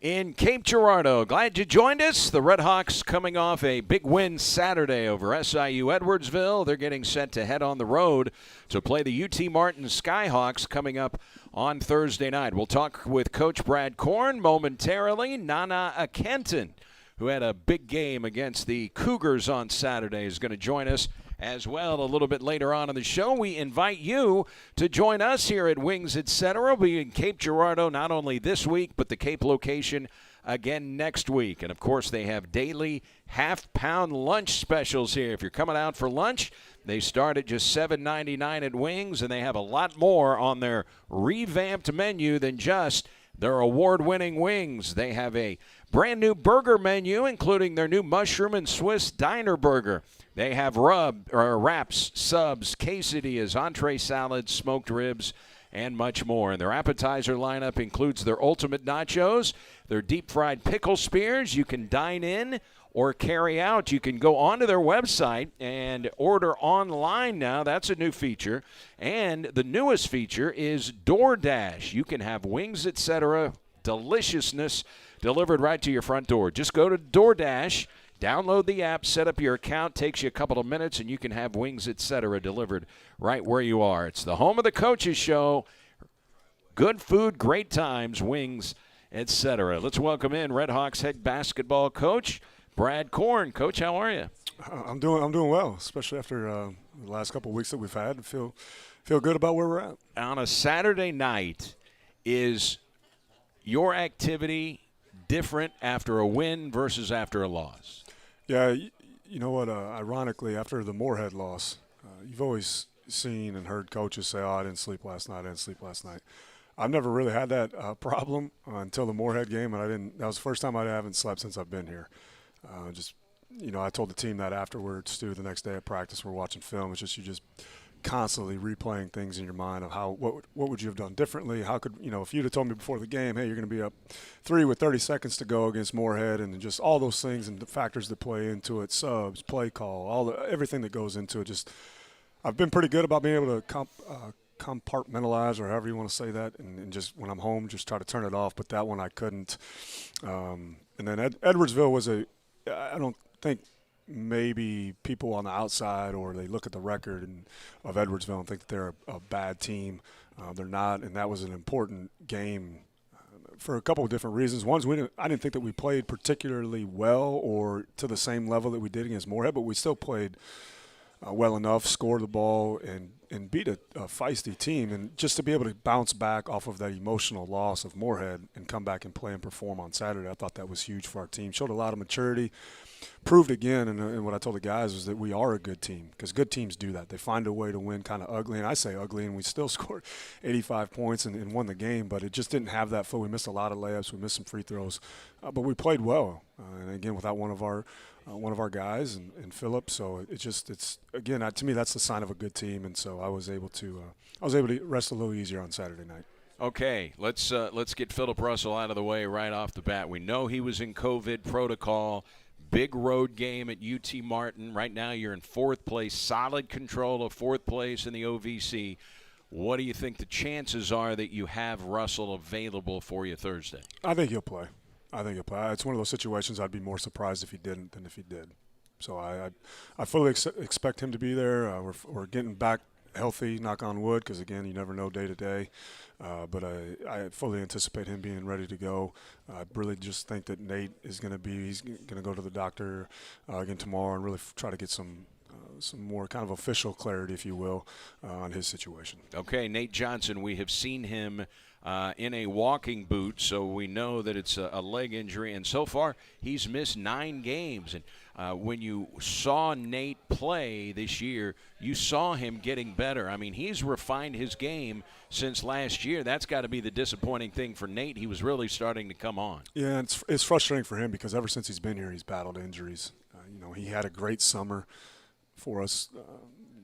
in Cape Girardeau. Glad you joined us. The Redhawks coming off a big win Saturday over SIU Edwardsville. They're getting set to head on the road to play the UT Martin Skyhawks coming up on Thursday night. We'll talk with Coach Brad Korn momentarily. Nana Akenton, who had a big game against the Cougars on Saturday, is going to join us as well a little bit later on in the show. We invite you to join us here at Wings Etc. We'll be in Cape Girardeau not only this week, but the Cape location again next week. And, of course, they have daily half-pound lunch specials here. If you're coming out for lunch, they start at just $7.99 at Wings, and they have a lot more on their revamped menu than just their award-winning wings. They have a brand-new burger menu, including their new mushroom and Swiss diner burger. They have wraps, subs, quesadillas, entree salads, smoked ribs, and much more. And their appetizer lineup includes their ultimate nachos, their deep-fried pickle spears. You can dine in or carry out. You can go onto their website and order online now. That's a new feature. And the newest feature is DoorDash. You can have Wings Etc. deliciousness delivered right to your front door. Just go to DoorDash, download the app, set up your account. Takes you a couple of minutes, and you can have Wings Etc. delivered right where you are. It's the home of the Coaches Show. Good food, great times, Wings Etc. Let's welcome in Redhawks head basketball coach Brad Korn. Coach, how are you? I'm doing well, especially after the last couple of weeks that we've had. Feel good about where we're at. On a Saturday night, is your activity different after a win versus after a loss? Yeah, you know what? Ironically, after the Moorhead loss, you've always seen and heard coaches say, "Oh, I didn't sleep last night." I've never really had that problem until the Moorhead game, and that was the first time I haven't slept since I've been here. I told the team that afterwards, Stu, the next day at practice, we're watching film. It's just you just constantly replaying things in your mind of what would you have done differently? How could, if you'd have told me before the game, hey, you're going to be up 3 with 30 seconds to go against Moorhead, and just all those things and the factors that play into it, subs, play call, everything that goes into it. Just I've been pretty good about being able to compartmentalize, or however you want to say that, and just when I'm home, just try to turn it off. But that one I couldn't. And then Edwardsville was I don't think maybe people on the outside, or they look at the record of Edwardsville and think that they're a bad team. They're not, and that was an important game for a couple of different reasons. One is I didn't think that we played particularly well or to the same level that we did against Moorhead, but we still played well enough, scored the ball, and beat a feisty team. And just to be able to bounce back off of that emotional loss of Moorhead and come back and play and perform on Saturday, I thought that was huge for our team. Showed a lot of maturity, proved again, and what I told the guys was that we are a good team, because good teams do that. They find a way to win kind of ugly, and I say ugly, and we still scored 85 points and won the game, but it just didn't have that flow. We missed a lot of layups. We missed some free throws, but we played well, and again, without one of our guys and Phillip. So it's again, to me, that's the sign of a good team. And so I was able to rest a little easier on Saturday night. Okay, let's get Phillip Russell out of the way right off the bat. We know he was in COVID protocol. Big road game at UT Martin. Right now you're in fourth place, solid control of fourth place in the OVC. What do you think the chances are that you have Russell available for you Thursday? I think he'll play. It's one of those situations I'd be more surprised if he didn't than if he did. So I fully expect him to be there. We're getting back healthy, knock on wood, because, again, you never know day to day. But I fully anticipate him being ready to go. I really just think that Nate is going to go to the doctor again tomorrow and really try to get some more kind of official clarity, if you will, on his situation. Okay, Nate Johnson, we have seen him in a walking boot, so we know that it's a leg injury. And so far, he's missed 9 games. And when you saw Nate play this year, you saw him getting better. I mean, he's refined his game since last year. That's got to be the disappointing thing for Nate. He was really starting to come on. Yeah, it's frustrating for him because ever since he's been here, he's battled injuries. He had a great summer for us.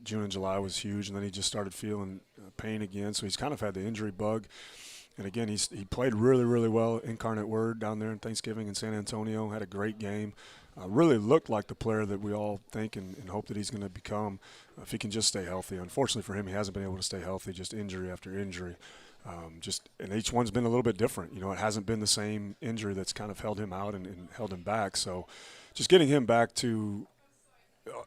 June and July was huge, and then he just started feeling pain again. So he's kind of had the injury bug. And, again, he played really, really well, Incarnate Word, down there in Thanksgiving in San Antonio. Had a great game. Really looked like the player that we all think and hope that he's going to become if he can just stay healthy. Unfortunately for him, he hasn't been able to stay healthy, just injury after injury. And each one's been a little bit different. It hasn't been the same injury that's kind of held him out and held him back. So just getting him back to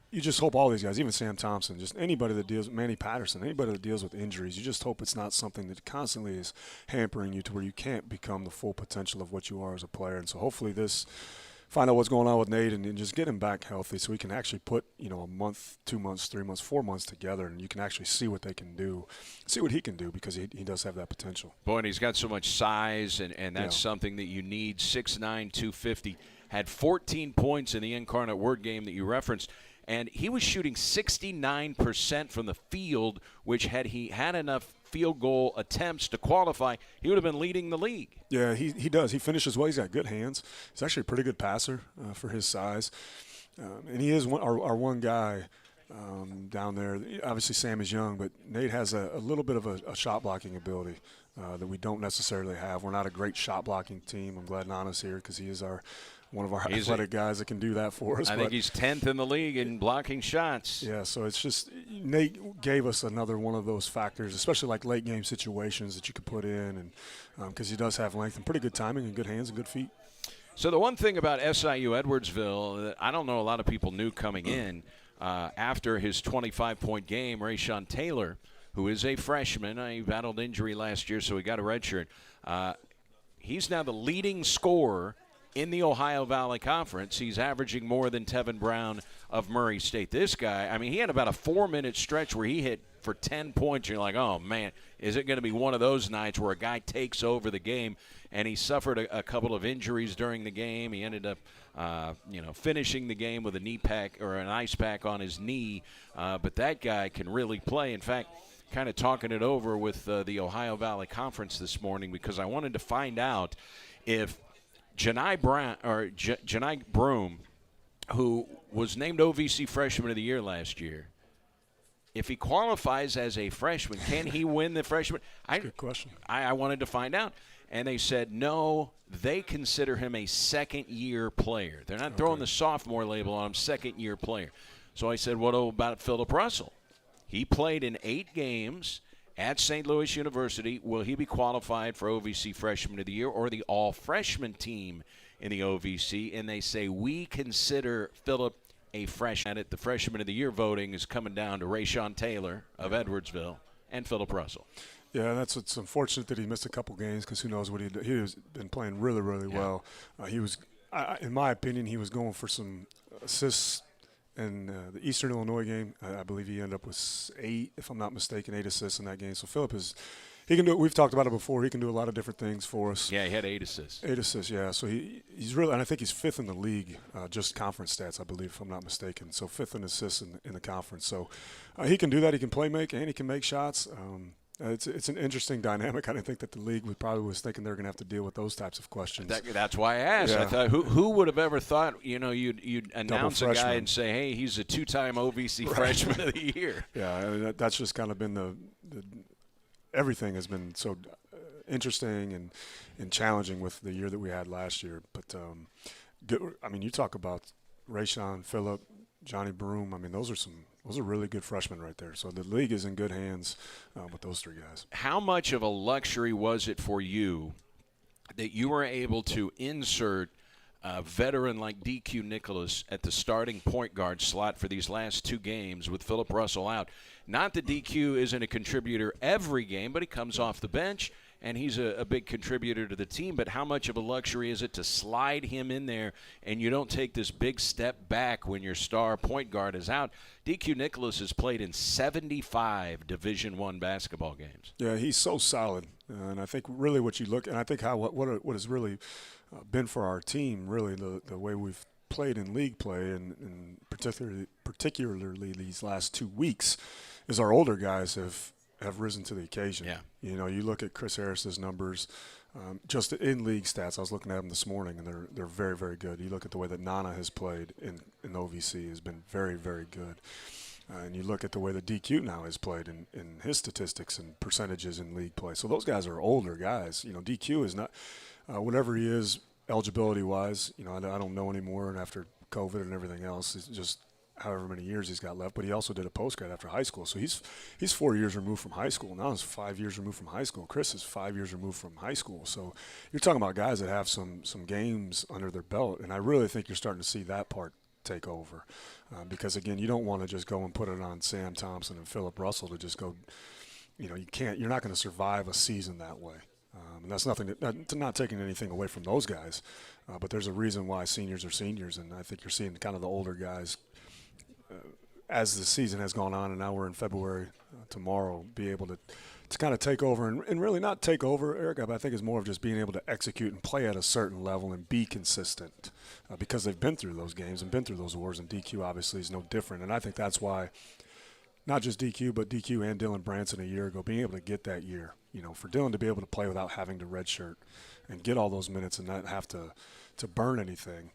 you just hope all these guys, even Sam Thompson, just anybody that deals with Manny Patterson, anybody that deals with injuries, you just hope it's not something that constantly is hampering you to where you can't become the full potential of what you are as a player. And so hopefully find out what's going on with Nate and just get him back healthy so we can actually put, a month, 2 months, 3 months, 4 months together, and you can actually see what they can do, see what he can do, because he does have that potential. Boy, and he's got so much size, and that's something that you need. 6'9", 250, had 14 points in the Incarnate Word game that you referenced. And he was shooting 69% from the field, which had he had enough field goal attempts to qualify, he would have been leading the league. Yeah, he does. He finishes well. He's got good hands. He's actually a pretty good passer for his size. And he is our one guy down there. Obviously, Sam is young, but Nate has a little bit of a shot blocking ability that we don't necessarily have. We're not a great shot blocking team. I'm glad Nana's here because he is one of our athletic guys that can do that for us. I think he's 10th in the league in blocking shots. Yeah, so it's just Nate gave us another one of those factors, especially like late game situations that you could put in, and because he does have length and pretty good timing and good hands and good feet. So the one thing about SIU Edwardsville that I don't know a lot of people knew coming in, after his 25-point game, Rayshawn Taylor, who is a freshman, he battled injury last year, so he got a redshirt. He's now the leading scorer in the Ohio Valley Conference. He's averaging more than Tevin Brown of Murray State. This guy, I mean, he had about a 4-minute stretch where he hit for 10 points. You're like, oh, man, is it going to be one of those nights where a guy takes over the game? And he suffered a couple of injuries during the game. He ended up, finishing the game with a knee pack or an ice pack on his knee. But that guy can really play. In fact, kind of talking it over with the Ohio Valley Conference this morning because I wanted to find out if Janai Broom, who was named OVC Freshman of the Year last year, if he qualifies as a freshman, can he win the freshman? Good question. I wanted to find out. And they said, no, they consider him a second-year player. They're not throwing the sophomore label on him, second-year player. So I said, what about Phillip Russell? He played in 8 games at St. Louis University. Will he be qualified for OVC Freshman of the Year or the all-freshman team in the OVC? And they say, we consider Phillip a freshman. The Freshman of the Year voting is coming down to Rayshawn Taylor of Edwardsville and Phillip Russell. Yeah, it's unfortunate that he missed a couple games because who knows what he did. He has been playing really, really well. He was, in my opinion, he was going for some assists in the Eastern Illinois game. I believe he ended up with 8, if I'm not mistaken, 8 assists in that game. So Phillip he can do it. We've talked about it before. He can do a lot of different things for us. Yeah, he had 8 assists. 8 assists, yeah. So he's really, and I think he's 5th in the league, just conference stats, I believe, if I'm not mistaken. So 5th in assists in the conference. So he can do that. He can play make and he can make shots. It's an interesting dynamic. I didn't think that the league was thinking they're going to have to deal with those types of questions. That's why I asked. Yeah. I thought, who would have ever thought, you'd announce a guy and say, hey, he's a 2-time OVC Freshman of the Year. Yeah, I mean, that's just kind of been the everything has been so interesting and challenging with the year that we had last year. But, I mean, you talk about Rayshawn, Phillip, Johnny Broom. I mean, those are really good freshmen right there. So the league is in good hands with those 3 guys. How much of a luxury was it for you that you were able to insert a veteran like DQ Nicholas at the starting point guard slot for these last 2 games with Phillip Russell out? Not that DQ isn't a contributor every game, but he comes off the bench, and he's a big contributor to the team. But how much of a luxury is it to slide him in there and you don't take this big step back when your star point guard is out? DQ Nicholas has played in 75 Division I basketball games. Yeah, he's so solid. And I think really what you look – and I think what has really been for our team, really the way we've played in league play and particularly these last 2 weeks is our older guys have risen to the occasion. Yeah. You look at Chris Harris's numbers, just in league stats. I was looking at them this morning, and they're very, very good. You look at the way that Nana has played in OVC has been very, very good. And you look at the way that DQ now has played in his statistics and percentages in league play. So those guys are older guys. DQ is not whatever he is eligibility-wise. I don't know anymore, and after COVID and everything else, it's just however many years he's got left, but he also did a postgrad after high school. So he's 4 years removed from high school. Now he's 5 years removed from high school. Chris is 5 years removed from high school. So you're talking about guys that have some games under their belt, and I really think you're starting to see that part take over. Because, again, you don't want to just go and put it on Sam Thompson and Phillip Russell to just go, you're not going to survive a season that way. And that's not taking anything away from those guys. But there's a reason why seniors are seniors, and I think you're seeing kind of the older guys as the season has gone on, and now we're in February tomorrow, be able to kind of take over and really not take over, Eric, but I think it's more of just being able to execute and play at a certain level and be consistent because they've been through those games and been through those wars, and DQ obviously is no different. And I think that's why not just DQ, but DQ and Dylan Branson a year ago, being able to get that year, for Dylan to be able to play without having to redshirt and get all those minutes and not have to burn anything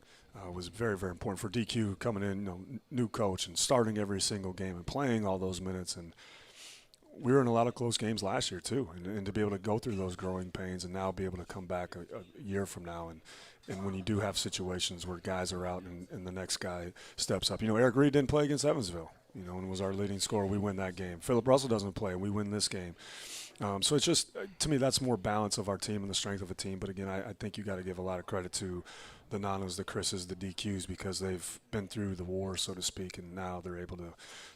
was very, very important. For DQ coming in, new coach and starting every single game and playing all those minutes. And we were in a lot of close games last year too, and to be able to go through those growing pains and now be able to come back a year from now. And when you do have situations where guys are out and the next guy steps up. Eric Reed didn't play against Evansville, and was our leading scorer. We win that game. Phillip Russell doesn't play, and we win this game. So it's just, to me, that's more balance of our team and the strength of a team. But, again, I think you got to give a lot of credit to the Nanas, the Chris's, the DQs, because they've been through the war, so to speak, and now they're able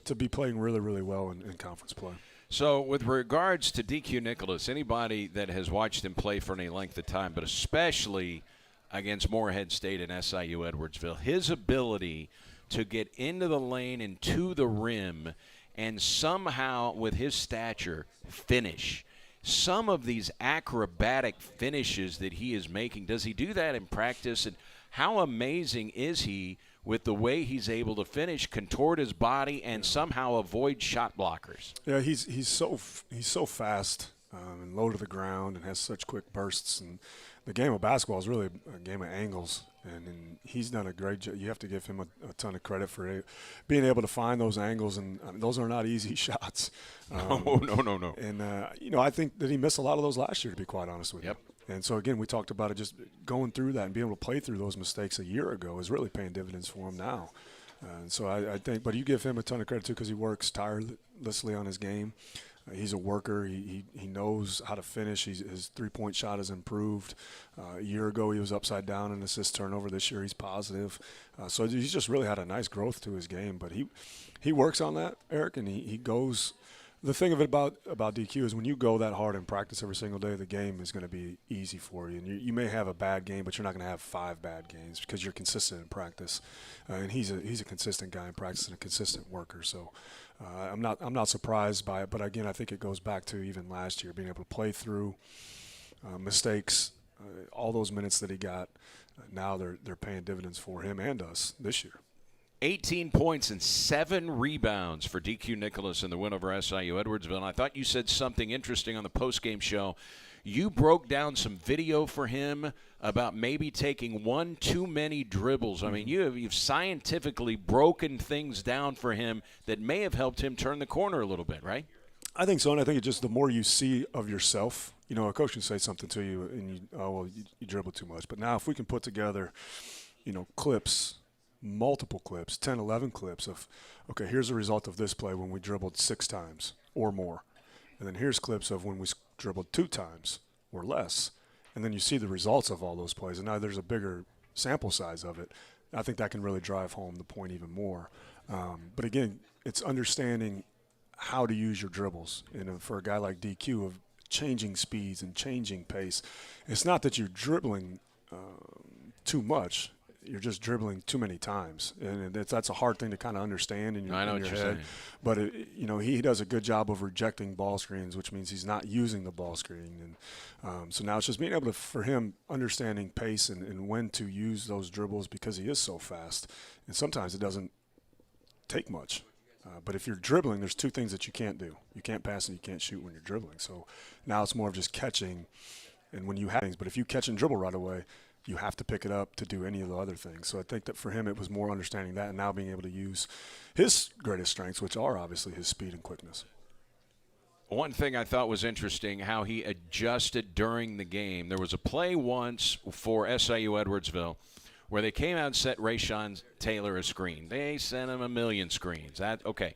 to be playing really, really well in conference play. So with regards to DQ Nicholas, anybody that has watched him play for any length of time, but especially against Morehead State and SIU Edwardsville, his ability to get into the lane and to the rim and somehow with his stature finish. Some of these acrobatic finishes that he is making, does he do that in practice? And how amazing is he with the way he's able to finish, contort his body, and somehow avoid shot blockers? Yeah, he's so fast and low to the ground and has such quick bursts. And the game of basketball is really a game of angles, and he's done a great job. You have to give him a ton of credit for being able to find those angles, and those are not easy shots. No. And, I think that he missed a lot of those last year, to be quite honest with you. And so, again, we talked about it, just going through that and being able to play through those mistakes a year ago is really paying dividends for him now. And so I think – but you give him a ton of credit, too, because he works tirelessly on his game. He's a worker. He knows how to finish. His three-point shot has improved. A year ago he was upside down in assist turnover. This year he's positive. So he's just really had a nice growth to his game. But he works on that, Eric, and he goes – the thing of it about DQ is when you go that hard in practice every single day, the game is going to be easy for you. And you may have a bad game, but you're not going to have 5 bad games because you're consistent in practice. And he's a consistent guy in practice and a consistent worker. So I'm not surprised by it. But, again, I think it goes back to even last year, being able to play through mistakes, all those minutes that he got. Now they're paying dividends for him and us this year. 18 points and 7 rebounds for DQ Nicholas in the win over SIU Edwardsville. And I thought you said something interesting on the postgame show. You broke down some video for him about maybe taking one too many dribbles. I mean, you've scientifically broken things down for him that may have helped him turn the corner a little bit, right? I think so, and I think it's just the more you see of yourself, a coach can say something to you and you dribble too much. But now if we can put together, clips, multiple clips, 10, 11 clips of, okay, here's the result of this play when we dribbled 6 times or more. And then here's clips of when we dribbled 2 times or less. And then you see the results of all those plays. And now there's a bigger sample size of it. I think that can really drive home the point even more. But, again, it's understanding how to use your dribbles. For a guy like DQ, of changing speeds and changing pace, it's not that you're dribbling too much. You're just dribbling too many times, and that's a hard thing to kind of understand in your head. Saying. But he does a good job of rejecting ball screens, which means he's not using the ball screen. And so now it's just being able to, for him, understanding pace and when to use those dribbles because he is so fast. And sometimes it doesn't take much. But if you're dribbling, there's 2 things that you can't do. You can't pass and you can't shoot when you're dribbling. So now it's more of just catching, and when you have things. But if you catch and dribble right away, you have to pick it up to do any of the other things. So I think that for him it was more understanding that and now being able to use his greatest strengths, which are obviously his speed and quickness. One thing I thought was interesting, how he adjusted during the game. There was a play once for SIU Edwardsville where they came out and set Rayshawn Taylor a screen. They sent him a million screens. Okay.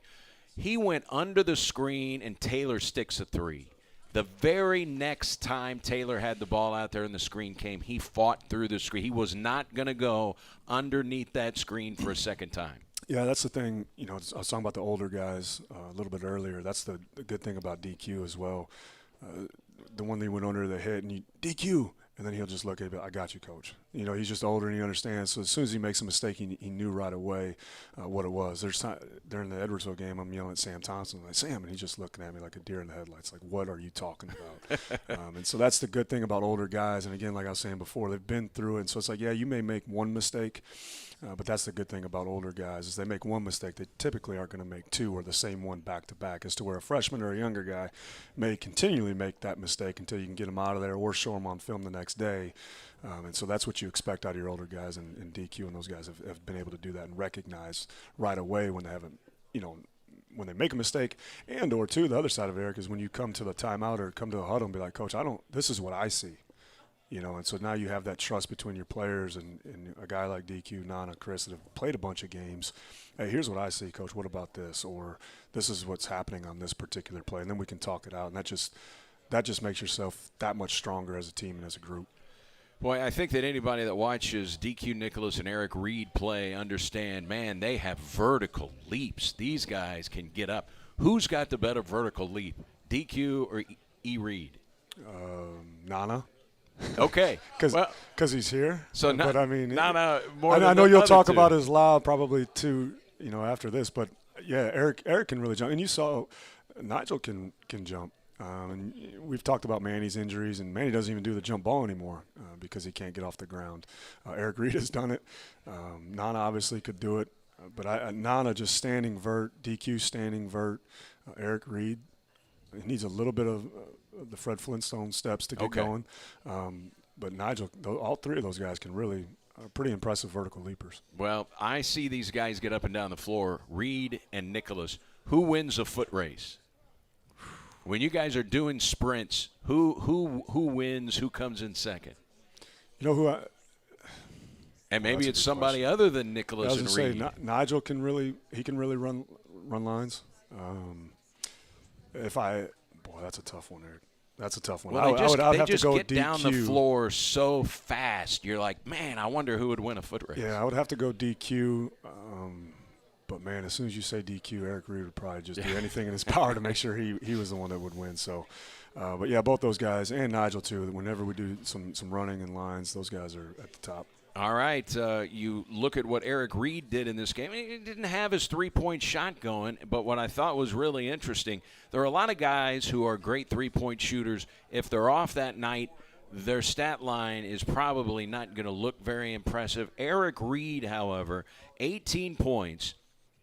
He went under the screen, and Taylor sticks a three. The very next time Taylor had the ball out there and the screen came, he fought through the screen. He was not going to go underneath that screen for a second time. Yeah, that's the thing. I was talking about the older guys a little bit earlier. That's the good thing about DQ as well. The one they went under the hit, and DQ, and then he'll just look at it, I got you, coach. He's just older and he understands. So as soon as he makes a mistake, he knew right away what it was. During the Edwardsville game, I'm yelling at Sam Thompson, like, Sam, and he's just looking at me like a deer in the headlights, like, what are you talking about? And so that's the good thing about older guys. And, again, like I was saying before, they've been through it. And so it's like, yeah, you may make one mistake, but that's the good thing about older guys is they make one mistake. They typically aren't going to make two or the same one back-to-back, as to where a freshman or a younger guy may continually make that mistake until you can get them out of there or show them on film the next day. And so that's what you expect out of your older guys, and DQ and those guys have been able to do that and recognize right away when they haven't, when they make a mistake. And or two, the other side of Eric is when you come to the timeout or come to the huddle and be like, Coach, this is what I see. And so now you have that trust between your players and a guy like DQ, Nana, Chris that have played a bunch of games. Hey, here's what I see, Coach. What about this? Or this is what's happening on this particular play. And then we can talk it out. And that just makes yourself that much stronger as a team and as a group. Boy, I think that anybody that watches DQ Nicholas and Eric Reed play understand, man, they have vertical leaps. These guys can get up. Who's got the better vertical leap, DQ or E. Reed? Nana. Okay. Because he's here. So but I mean, Nana more I than know you'll talk two. about his loud probably too, after this. But, yeah, Eric can really jump. And you saw Nigel can jump. And we've talked about Manny's injuries, and Manny doesn't even do the jump ball anymore because he can't get off the ground. Eric Reed has done it. Nana obviously could do it. But Nana just standing vert, DQ standing vert, Eric Reed. He needs a little bit of the Fred Flintstone steps to get going. But Nigel, all three of those guys can really pretty impressive vertical leapers. Well, I see these guys get up and down the floor, Reed and Nicholas. Who wins a foot race? When you guys are doing sprints, who wins? Who comes in second? And maybe it's somebody other than Nicholas and Reed. Nigel can really run lines. That's a tough one, Eric. That's a tough one. Well, I would have to go get DQ. Down the floor so fast. You're like, man, I wonder who would win a foot race. Yeah, I would have to go DQ. But, man, as soon as you say DQ, Eric Reed would probably just do anything in his power to make sure he was the one that would win. So, but, yeah, both those guys and Nigel, too, whenever we do some running and lines, those guys are at the top. All right. You look at what Eric Reed did in this game. He didn't have his three-point shot going, but what I thought was really interesting, there are a lot of guys who are great three-point shooters. If they're off that night, their stat line is probably not going to look very impressive. Eric Reed, however, 18 points.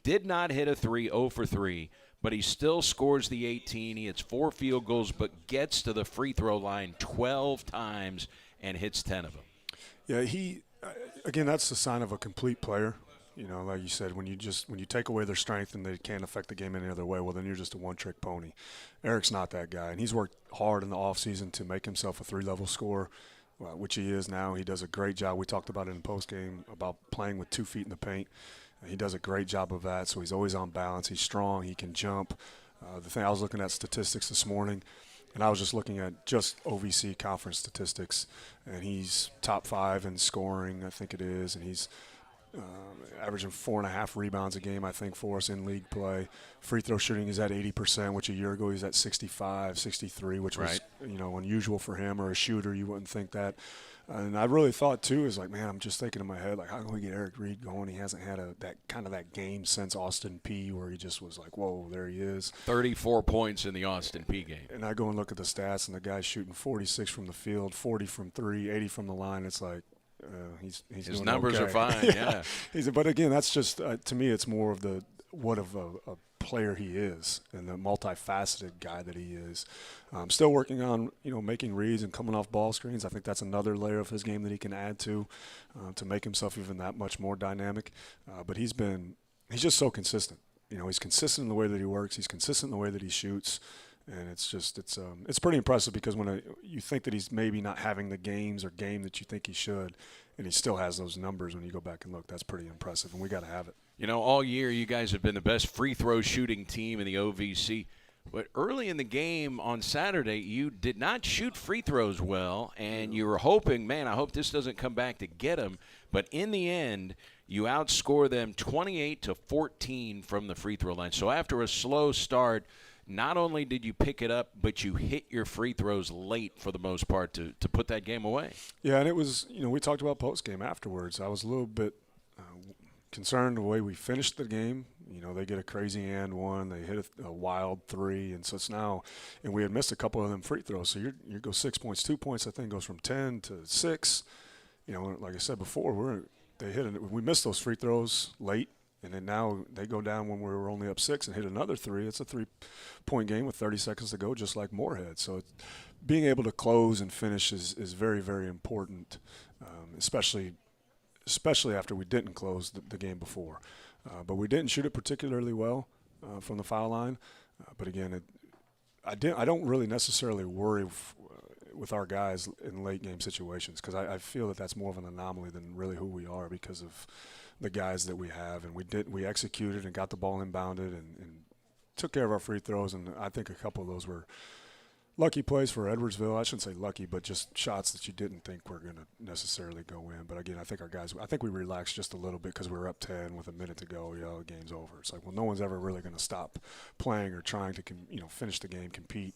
Did not hit a 3, 0 for 3, but he still scores the 18. He hits 4 field goals, but gets to the free throw line 12 times and hits 10 of them. Yeah, again, that's the sign of a complete player. Like you said, when you take away their strength and they can't affect the game any other way, well, then you're just a one-trick pony. Eric's not that guy, and he's worked hard in the offseason to make himself a 3-level scorer, which he is now. He does a great job. We talked about it in postgame about playing with 2 feet in the paint. He does a great job of that, so he's always on balance. He's strong. He can jump. I was looking at statistics this morning, and I was just looking at just OVC conference statistics, and he's top 5 in scoring, I think it is, and he's averaging 4.5 rebounds a game, I think, for us in league play. Free throw shooting is at 80%, which a year ago he's at 65, 63, which was unusual for him or a shooter. You wouldn't think that. And I really thought, too, is like, man, I'm just thinking in my head, like, how can we get Eric Reed going? He hasn't had that game since Austin Peay where he just was like, whoa, there he is. 34 points in the Austin Peay game. And I go and look at the stats, and the guy's shooting 46 from the field, 40 from 3, 80 from the line. It's like he's his numbers are fine, yeah. But, again, that's just to me it's more of what of a player he is and the multifaceted guy that he is. Still working on, making reads and coming off ball screens. I think that's another layer of his game that he can add to make himself even that much more dynamic. But he's just so consistent. He's consistent in the way that he works. He's consistent in the way that he shoots. And it's pretty impressive because when you think that he's maybe not having the game that you think he should, and he still has those numbers when you go back and look. That's pretty impressive, and we got to have it. You know, all year you guys have been the best free throw shooting team in the OVC. But early in the game on Saturday, you did not shoot free throws well, and you were hoping, man, I hope this doesn't come back to get them. But in the end, you outscore them 28-14 from the free throw line. So after a slow start, not only did you pick it up, but you hit your free throws late for the most part to put that game away. Yeah, and it was, we talked about post-game afterwards. I was a little bit concerned the way we finished the game. They get a crazy and one. They hit a wild three, and so it's now – and we had missed a couple of them free throws. So you go 6 points, 2 points, I think goes from 10 to 6. Like I said before, we missed those free throws late, and then now they go down when we were only up 6 and hit another 3. It's a 3-point game with 30 seconds to go, just like Moorhead. So being able to close and finish is very, very important, especially after we didn't close the game before. But we didn't shoot it particularly well from the foul line. But again, I don't really necessarily worry with our guys in late game situations, because I feel that that's more of an anomaly than really who we are because of the guys that we have. And we executed and got the ball inbounded and took care of our free throws. And I think a couple of those were lucky plays for Edwardsville. I shouldn't say lucky, but just shots that you didn't think were going to necessarily go in. But again, I think we relaxed just a little bit because we were up 10 with a minute to go. The game's over. It's like, well, no one's ever really going to stop playing or trying to finish the game, compete.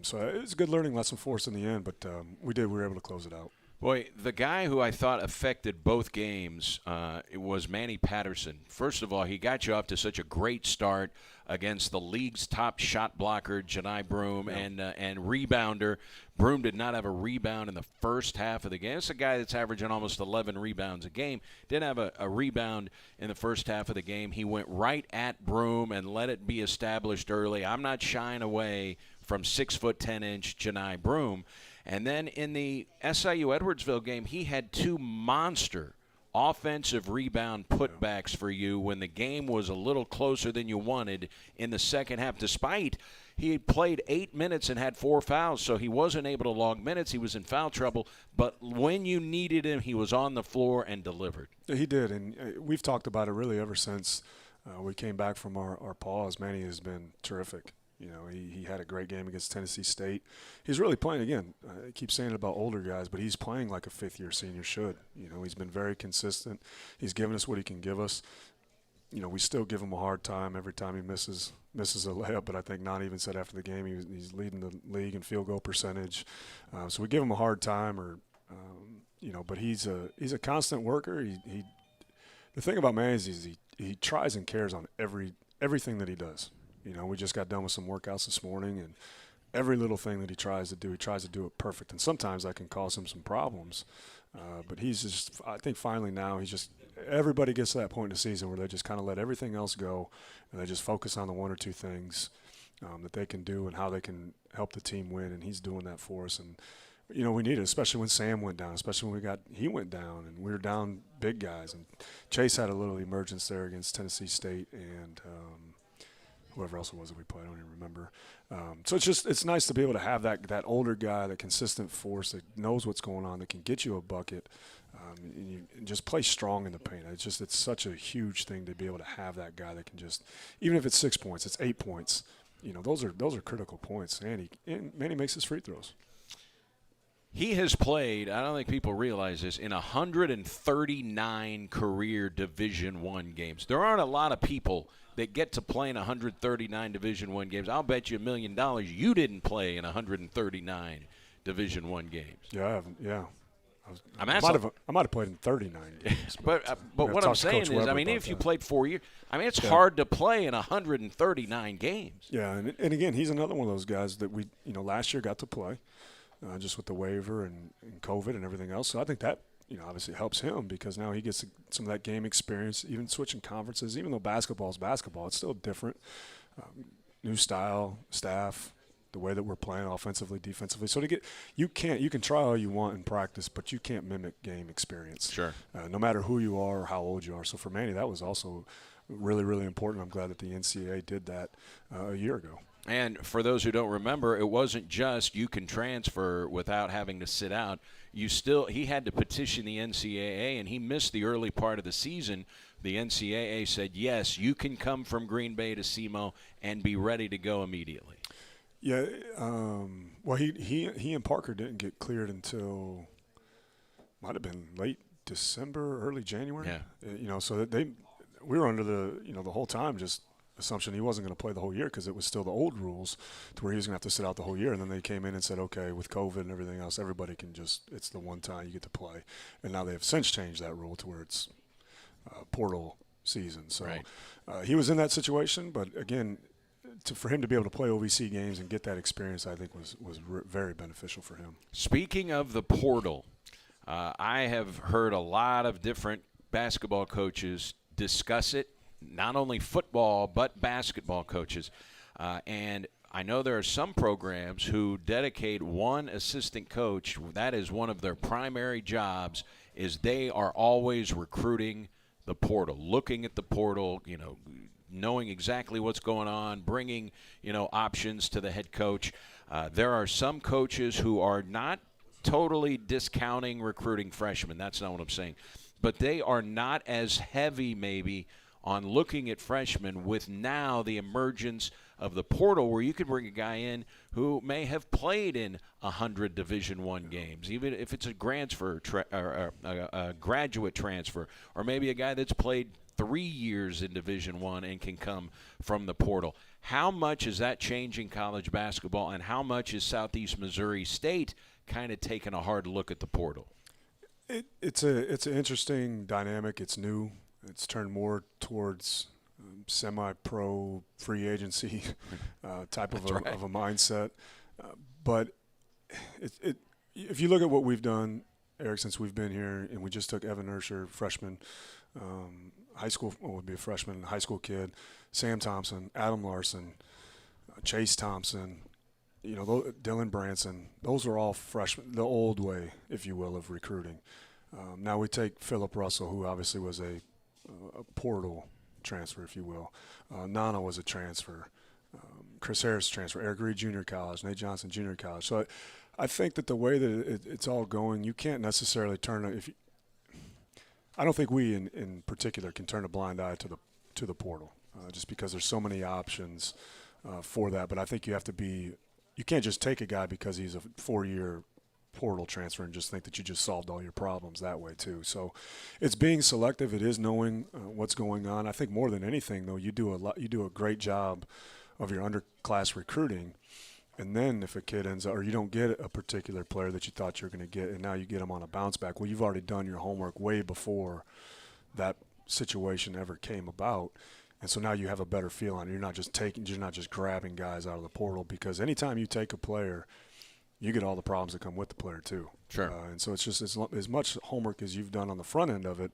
So it was a good learning lesson for us in the end, but we were able to close it out. Boy, the guy who I thought affected both games it was Manny Patterson. First of all, he got you off to such a great start against the league's top shot blocker, Janai Broom, yeah. and rebounder. Broom did not have a rebound in the first half of the game. It's a guy that's averaging almost 11 rebounds a game. Didn't have a rebound in the first half of the game. He went right at Broom and let it be established early. I'm not shying away from 6'10" Janai Broom. And then in the SIU Edwardsville game, he had 2 monster offensive rebound putbacks for you when the game was a little closer than you wanted in the second half, despite he had played 8 minutes and had 4 fouls, so he wasn't able to log minutes. He was in foul trouble, but when you needed him, he was on the floor and delivered. He did, and we've talked about it really ever since we came back from our pause. Manny has been terrific. He had a great game against Tennessee State. He's really playing, again, I keep saying it about older guys, but he's playing like a fifth-year senior should. He's been very consistent. He's given us what he can give us. We still give him a hard time every time he misses a layup, but I think Nani even said after the game he's leading the league in field goal percentage. So we give him a hard time, but he's a constant worker. The thing about Manny is he tries and cares on everything that he does. We just got done with some workouts this morning, and every little thing that he tries to do it perfect. And sometimes that can cause him some problems. But he's just, I think finally now everybody gets to that point in the season where they just kind of let everything else go, and they just focus on the one or two things that they can do and how they can help the team win. And he's doing that for us. And, we need it, especially when Sam went down, especially when he went down and we were down big guys. And Chase had a little emergence there against Tennessee State and whoever else it was that we played, I don't even remember. So it's nice to be able to have that older guy, that consistent force that knows what's going on, that can get you a bucket, and just play strong in the paint. It's such a huge thing to be able to have that guy that can just, even if it's 6 points, it's 8 points. Those are critical points. And Manny makes his free throws. He has played, I don't think people realize this, in 139 career Division I games. There aren't a lot of people that get to play in 139 Division I games. I'll bet you $1 million you didn't play in 139 Division I games. Yeah, I haven't. Yeah. I might have played in 39 games. but what I'm saying is, if you played 4 years, it's hard to play in 139 games. Yeah, and again, he's another one of those guys that we, last year got to play. Just with the waiver and COVID and everything else. So I think that, obviously helps him because now he gets some of that game experience, even switching conferences. Even though basketball is basketball, it's still different. New style, staff, the way that we're playing offensively, defensively. So you can try all you want in practice, but you can't mimic game experience. Sure. No matter who you are or how old you are. So for Manny, that was also really, really important. I'm glad that the NCAA did that a year ago. And for those who don't remember, it wasn't just you can transfer without having to sit out. He had to petition the NCAA, and he missed the early part of the season. The NCAA said, yes, you can come from Green Bay to SEMO and be ready to go immediately. Yeah, well, he and Parker didn't get cleared until might have been late December, early January. Yeah. So that we were under the whole time just assumption he wasn't going to play the whole year because it was still the old rules to where he was going to have to sit out the whole year. And then they came in and said, okay, with COVID and everything else, everybody can it's the one time you get to play. And now they have since changed that rule to where it's portal season. So right. He was in that situation, but again, for him to be able to play OVC games and get that experience, I think was very beneficial for him. Speaking of the portal, I have heard a lot of different basketball coaches discuss it, not only football but basketball coaches. And I know there are some programs who dedicate one assistant coach. That is one of their primary jobs, is they are always recruiting the portal, looking at the portal, knowing exactly what's going on, bringing, options to the head coach. There are some coaches who are not totally discounting recruiting freshmen. That's not what I'm saying. But they are not as heavy maybe on looking at freshmen with now the emergence of the portal, where you could bring a guy in who may have played in 100 Division I games, even if it's a graduate transfer, or maybe a guy that's played 3 years in Division I and can come from the portal. How much is that changing college basketball, and how much is Southeast Missouri State kind of taking a hard look at the portal? It's an interesting dynamic. It's new. It's turned more towards semi-pro free agency type of a mindset. But if you look at what we've done, Eric, since we've been here, and we just took Evan Ursher, freshman, high school, would be a freshman, high school kid, Sam Thompson, Adam Larson, Chase Thompson, Dylan Branson, those are all freshmen, the old way, if you will, of recruiting. Now we take Phillip Russell, who obviously was a portal transfer, if you will. Nana was a transfer. Chris Harris transfer. Eric Reed Junior College. Nate Johnson Junior College. So I think that the way that it's all going, you can't necessarily I don't think we in particular can turn a blind eye to the portal, just because there's so many options for that. But I think you have to you can't just take a guy because he's a 4-year portal transfer and just think that you just solved all your problems that way too. So it's being selective. It is knowing what's going on. I think more than anything, though, you do a great job of your underclass recruiting. And then if a kid ends up, or you don't get a particular player that you thought you were going to get, and now you get them on a bounce back, well, you've already done your homework way before that situation ever came about. And so now you have a better feel on it. You're not just grabbing guys out of the portal, because anytime you take a player, you get all the problems that come with the player too. Sure. And so it's just as much homework as you've done on the front end of it,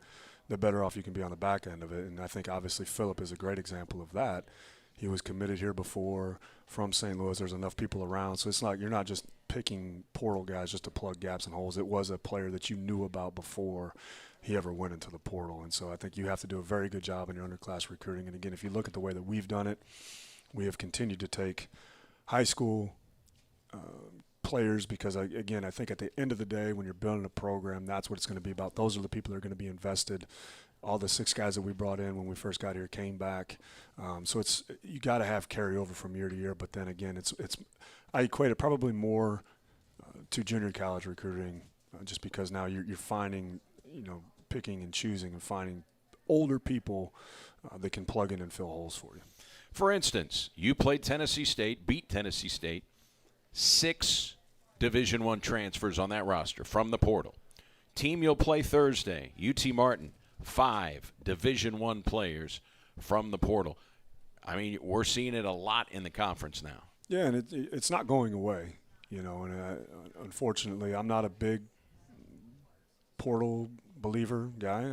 the better off you can be on the back end of it. And I think obviously Phillip is a great example of that. He was committed here before from St. Louis. There's enough people around. So it's like you're not just picking portal guys just to plug gaps and holes. It was a player that you knew about before he ever went into the portal. And so I think you have to do a very good job in your underclass recruiting. And again, if you look at the way that we've done it, we have continued to take high school players, because again, I think at the end of the day, when you're building a program, that's what it's going to be about. Those are the people that are going to be invested. All the 6 guys that we brought in when we first got here came back. So you got to have carryover from year to year. But then again, I equate it probably more to junior college recruiting, just because now you're finding, picking and choosing and finding older people that can plug in and fill holes for you. For instance, you played Tennessee State, beat Tennessee State, 6 Division I transfers on that roster from the portal. Team you'll play Thursday, UT Martin, 5 Division I players from the portal. I mean, we're seeing it a lot in the conference now. Yeah, and it's not going away, and unfortunately, I'm not a big portal believer guy.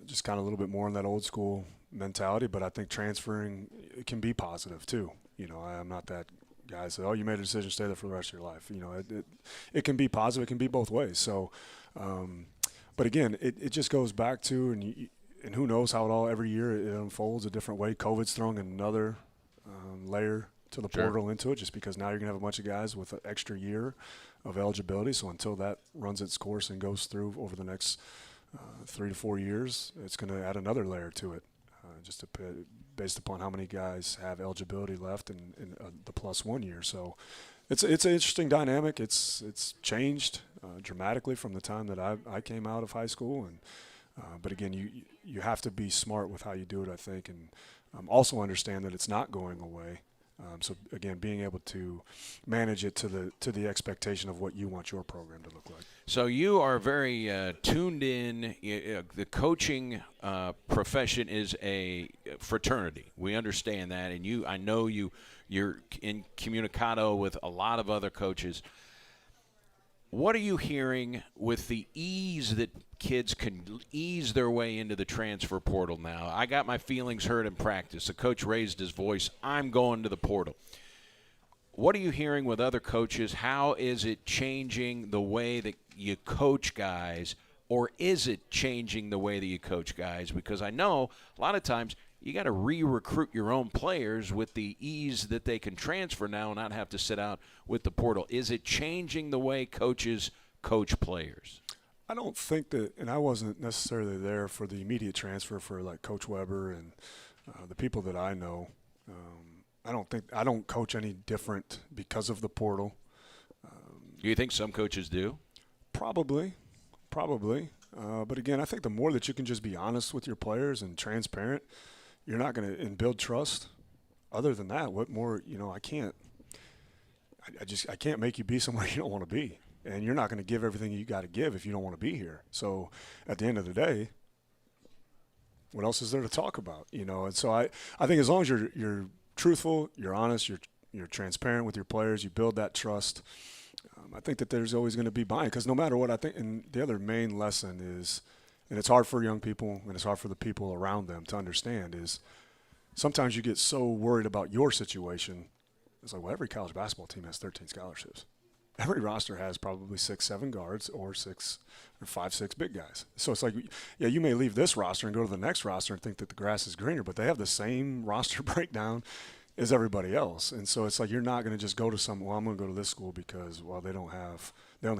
Just kind of a little bit more in that old school mentality, but I think transferring can be positive too. I'm not that guy that says, "Oh, you made a decision, stay there for the rest of your life." It can be positive. It can be both ways. So, but again, it just goes back to, and and who knows how every year it unfolds a different way. COVID's throwing another layer to the portal into it, just because now you're going to have a bunch of guys with an extra year of eligibility. So until that runs its course and goes through over the next 3 to 4 years, it's going to add another layer to it, based upon how many guys have eligibility left in the plus 1 year. So it's an interesting dynamic. It's changed dramatically from the time that I came out of high school, and but again, you have to be smart with how you do it, I think, and also understand that it's not going away. So again, being able to manage it to the expectation of what you want your program to look like. So you are very tuned in. The coaching profession is a fraternity. We understand that, and I know you're incommunicado with a lot of other coaches. What are you hearing with the ease that kids can ease their way into the transfer portal now? I got my feelings hurt in practice. The coach raised his voice. I'm going to the portal. What are you hearing with other coaches? How is it changing the way that you coach guys, or is it changing the way that you coach guys? Because I know a lot of times you got to re-recruit your own players with the ease that they can transfer now and not have to sit out with the portal. Is it changing the way coaches coach players? I don't think that, and I wasn't necessarily there for the immediate transfer for like Coach Weber and the people that I know. I don't coach any different because of the portal. Do you think some coaches do? Probably. But again, I think the more that you can just be honest with your players and transparent, you're not going to build trust. Other than that, what more? I can't make you be somewhere you don't want to be, and you're not going to give everything you got to give if you don't want to be here. So at the end of the day, what else is there to talk about? And so I think as long as you're truthful, you're honest, you're transparent with your players, you build that trust. I think that there's always going to be buy-in, because no matter what, I think, and the other main lesson is, and it's hard for young people and it's hard for the people around them to understand, is sometimes you get so worried about your situation. It's like, well, every college basketball team has 13 scholarships. Every roster has probably 6, 7 guards or 5, 6 big guys. So it's like, yeah, you may leave this roster and go to the next roster and think that the grass is greener, but they have the same roster breakdown as everybody else. And so it's like, you're not going to just go to I'm going to go to this school because, well, they only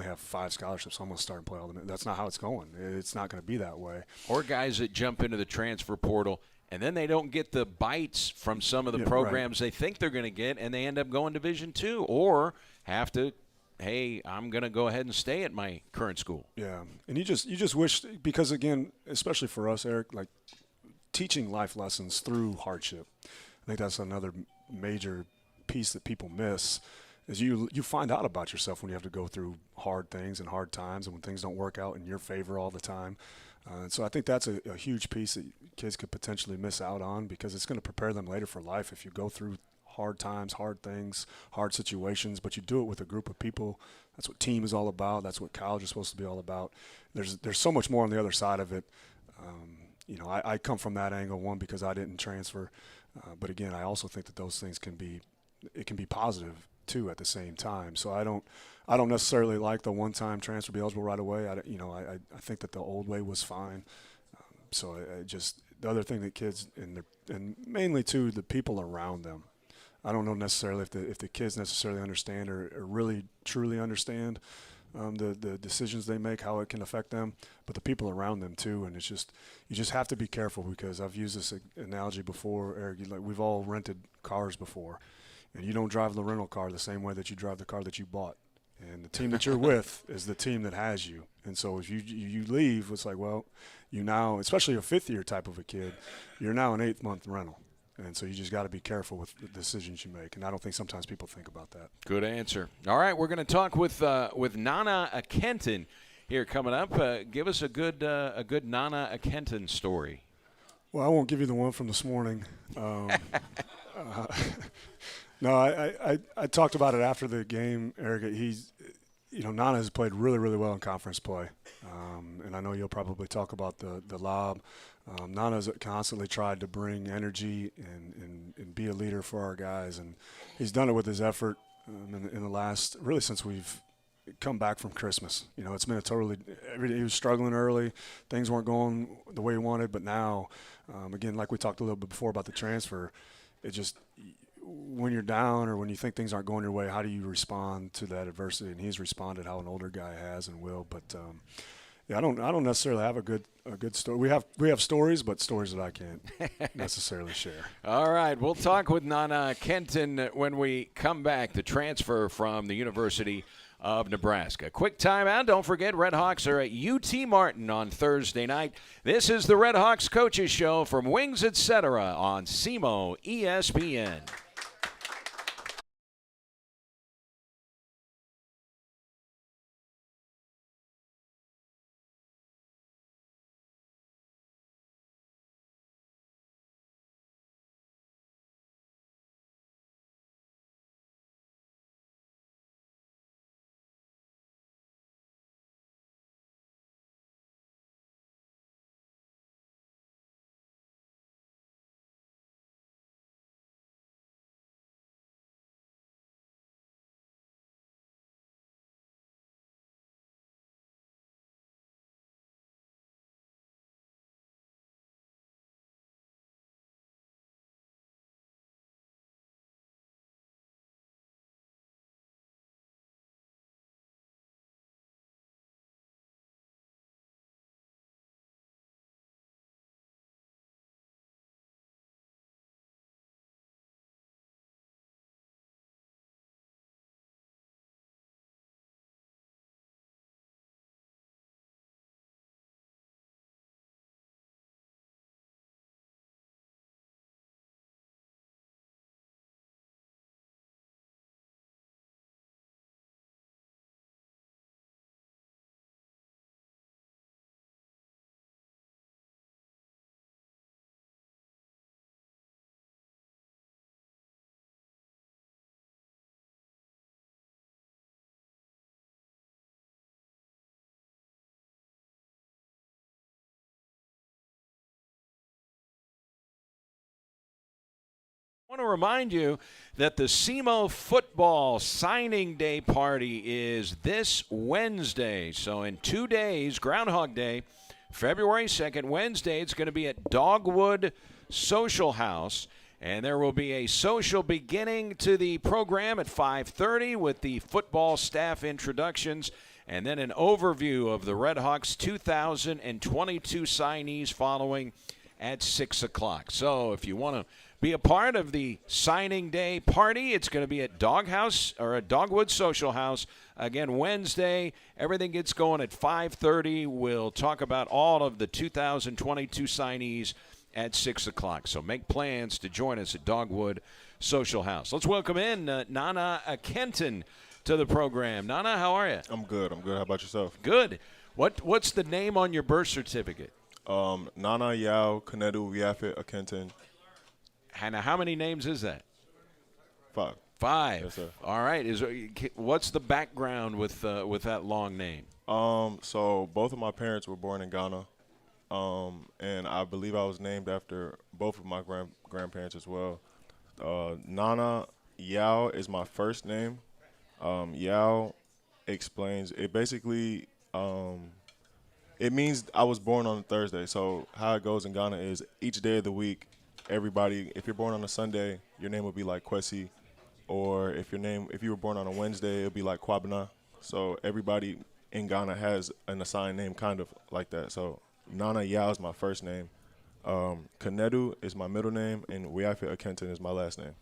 have 5 scholarships, so I'm going to start and play all the. That's not how it's going. It's not going to be that way. Or guys that jump into the transfer portal and then they don't get the bites from some of the programs they think they're going to get, and they end up going Division II, or have to, hey, I'm going to go ahead and stay at my current school. Yeah, and you just wish, because again, especially for us, Eric, like teaching life lessons through hardship. I think that's another major piece that people miss, is you find out about yourself when you have to go through hard things and hard times, and when things don't work out in your favor all the time. And so I think that's a huge piece that kids could potentially miss out on, because it's going to prepare them later for life if you go through hard times, hard things, hard situations, but you do it with a group of people. That's what team is all about. That's what college is supposed to be all about. There's so much more on the other side of it. I come from that angle, one, because I didn't transfer. But again, I also think that those things can be positive too at the same time. So I don't necessarily like the one-time transfer, be eligible right away. I think that the old way was fine. So the other thing that kids and mainly too the people around them. I don't know necessarily if the kids necessarily understand or really truly understand the decisions they make, how it can affect them, but the people around them too. And it's just, you just have to be careful, because I've used this analogy before, Eric. Like, we've all rented cars before, and you don't drive the rental car the same way that you drive the car that you bought. And the team that you're with is the team that has you. And so if you leave, it's like, well, you now, especially a fifth-year type of a kid, you're now an 8th-month rental. And so you just got to be careful with the decisions you make. And I don't think sometimes people think about that. Good answer. All right, we're going to talk with Nana Akenton here coming up. Give us a good Nana Akenton story. Well, I won't give you the one from this morning. No, I talked about it after the game, Eric. Nana has played really, really well in conference play. And I know you'll probably talk about the lob. Nana's constantly tried to bring energy and be a leader for our guys, and he's done it with his effort in the last, really since we've come back from Christmas. You know, it's been a totally – he was struggling early. Things weren't going the way he wanted. But now, again, like we talked a little bit before about the transfer, it just – when you're down or when you think things aren't going your way, how do you respond to that adversity? And he's responded how an older guy has and will. But yeah, I don't necessarily have a good story. We have stories, but stories that I can't necessarily share. All right, we'll talk with Nana Kenton when we come back. The transfer from the University of Nebraska. Quick timeout. Don't forget, Red Hawks are at UT Martin on Thursday night. This is the Red Hawks Coaches Show from Wings Etc. on SEMO ESPN. I want to remind you that the SEMO football signing day party is this Wednesday. So in 2 days, Groundhog Day, February 2nd, Wednesday, it's going to be at Dogwood Social House. And there will be a social beginning to the program at 5:30 with the football staff introductions and then an overview of the Red Hawks 2022 signees following at 6 o'clock. So if you want to be a part of the signing day party, it's going to be at Dogwood Social House. Again, Wednesday, everything gets going at 5:30. We'll talk about all of the 2022 signees at 6 o'clock. So make plans to join us at Dogwood Social House. Let's welcome in Nana Kenton to the program. Nana, how are you? I'm good. How about yourself? Good. What's the name on your birth certificate? Nana Yao Kanedu Viafit Akenton. And how many names is that? 5. 5. Yes, sir. All right. What's the background with that long name? So both of my parents were born in Ghana, and I believe I was named after both of my grandparents as well. Nana Yao is my first name. Yao explains it. Basically, it means I was born on a Thursday. So how it goes in Ghana is each day of the week, everybody, if you're born on a Sunday, your name would be like Kwesi, or if you were born on a Wednesday, it'll be like Kwabena. So everybody in Ghana has an assigned name kind of like that. So Nana Yao is my first name. Kanedu is my middle name, and Wiafe Akenton is my last name.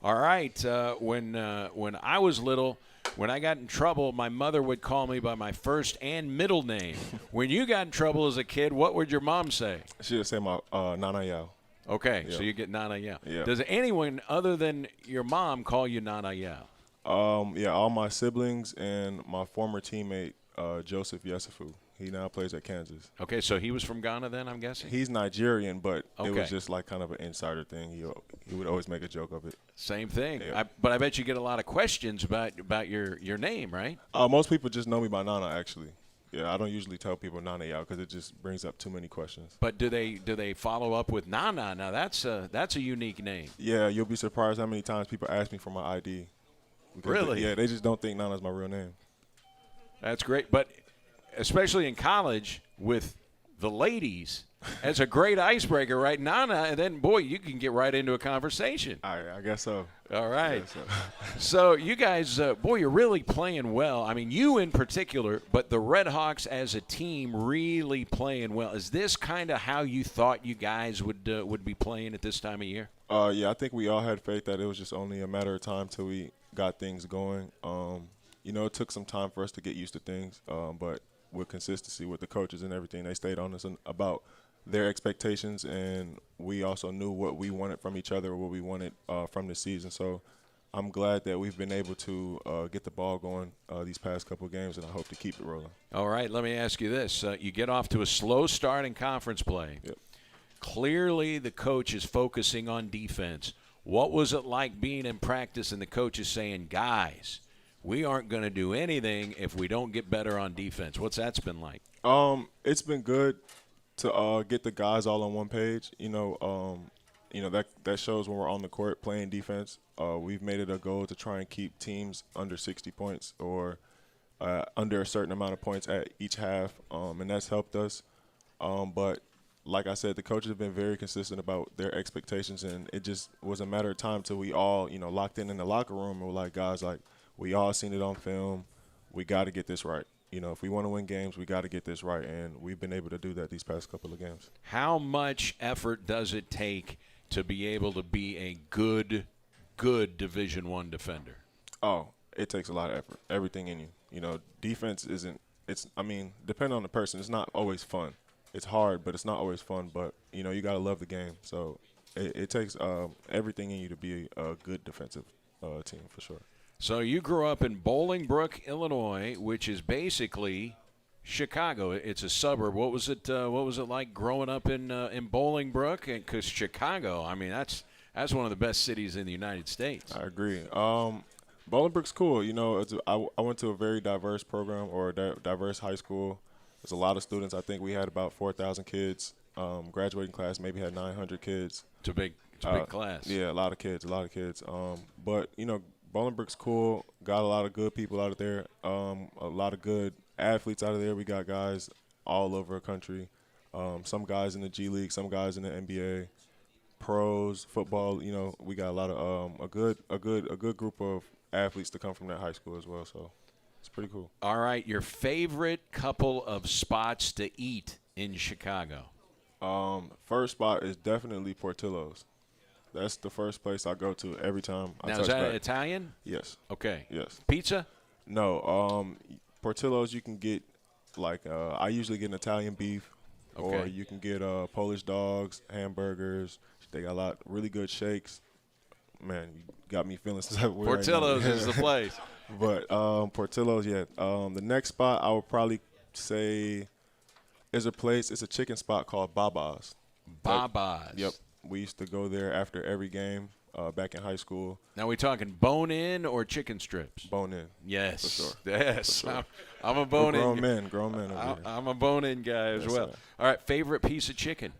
All right. When I was little, when I got in trouble, my mother would call me by my first and middle name. When you got in trouble as a kid, what would your mom say? She would say my Nana Yao. Okay, Yeah. so you get Nana Yao. Yeah. Does anyone other than your mom call you Nana Yao? Yeah, all my siblings and my former teammate, Joseph Yesufu. He now plays at Kansas. Okay, so he was from Ghana then, I'm guessing? He's Nigerian, but it Okay. was just like kind of an insider thing. He would always make a joke of it. Same thing. Yeah. But I bet you get a lot of questions about your name, right? Most people just know me by Nana, actually. Yeah, I don't usually tell people Nana Yao because it just brings up too many questions. But do they follow up with Nana? Now that's a unique name. Yeah, you'll be surprised how many times people ask me for my ID. Because Really? Yeah, they just don't think Nana's my real name. That's great. But especially in college with the ladies, as a great icebreaker, right? Nana, and then, boy, you can get right into a conversation. I guess so. All right. Guess so. So you guys, boy, you're really playing well. I mean, you in particular, but the Red Hawks as a team really playing well. Is this kind of how you thought you guys would be playing at this time of year? Yeah, I think we all had faith that it was just only a matter of time till we got things going. It took some time for us to get used to things, but with consistency with the coaches and everything, they stayed on us about their expectations, and we also knew what we wanted from each other, what we wanted from the season. So I'm glad that we've been able to get the ball going these past couple of games, and I hope to keep it rolling. All right, let me ask you this. You get off to a slow start in conference play. Yep. Clearly the coach is focusing on defense. What was it like being in practice and the coach is saying, guys, we aren't going to do anything if we don't get better on defense? What's that been like? It's been good to get the guys all on one page. That shows when we're on the court playing defense. We've made it a goal to try and keep teams under 60 points or under a certain amount of points at each half, and that's helped us. But like I said, the coaches have been very consistent about their expectations, and it just was a matter of time till we all, locked in the locker room and were like, guys, like, we all seen it on film. We got to get this right. If we want to win games, we got to get this right, and we've been able to do that these past couple of games. How much effort does it take to be able to be a good Division I defender? Oh, it takes a lot of effort, everything in you. Defense depending on the person, it's not always fun. It's hard, but it's not always fun. But, you got to love the game. So it takes everything in you to be a good defensive team for sure. So you grew up in Bolingbrook, Illinois, which is basically Chicago. It's a suburb. What was it like growing up in Bolingbrook? Because Chicago, I mean, that's one of the best cities in the United States. I agree. Bolingbrook's cool. I went to a very diverse program or a diverse high school. There's a lot of students. I think we had about 4,000 kids. Graduating class maybe had 900 kids. It's a big class. Yeah, a lot of kids. But Bolingbrook's cool. Got a lot of good people out of there. A lot of good athletes out of there. We got guys all over the country. Some guys in the G League, some guys in the NBA, pros, football. We got a lot of a good group of athletes to come from that high school as well. So it's pretty cool. All right, your favorite couple of spots to eat in Chicago? First spot is definitely Portillo's. That's the first place I go to every time I touch Now, is that back. Italian? Yes. Okay. Yes. Pizza? No. Portillo's, you can get, I usually get an Italian beef, or Okay. you can get Polish dogs, hamburgers. They got a lot really good shakes. Man, you got me feeling some type of way right now. Portillo's is the place. But Portillo's, yeah. The next spot I would probably say is it's a chicken spot called Baba's. Baba's. Yep. We used to go there after every game back in high school. Now, we talking bone-in or chicken strips? Bone-in. Yes. For sure. Yes. For sure. I'm a bone-in. Grown men over here. I'm a bone-in guy as Yes, well. sir. All right, favorite piece of chicken?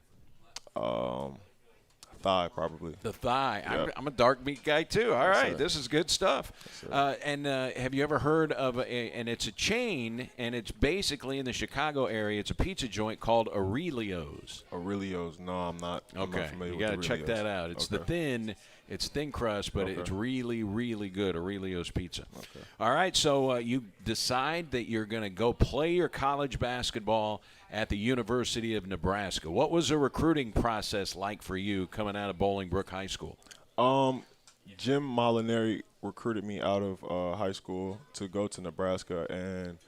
Thigh, probably. The thigh. Yep. I'm a dark meat guy, too. All right, sir. this is good stuff. Yes, And have you ever heard of and it's a chain, and it's basically in the Chicago area. It's a pizza joint called Aurelio's. Aurelio's. No, I'm not. I'm Okay, not familiar you with got to check Aurelio's. that out. It's Okay. It's thin crust, but Okay. it's really, really good, Aurelio's Pizza. Okay. All right, so you decide that you're going to go play your college basketball at the University of Nebraska. What was the recruiting process like for you coming out of Bolingbrook High School? Jim Molinari recruited me out of high school to go to Nebraska, and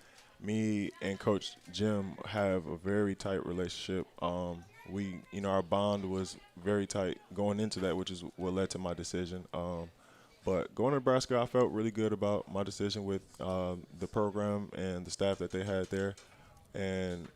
me and Coach Jim have a very tight relationship. Our bond was very tight going into that, which is what led to my decision. But going to Nebraska, I felt really good about my decision with the program and the staff that they had there. And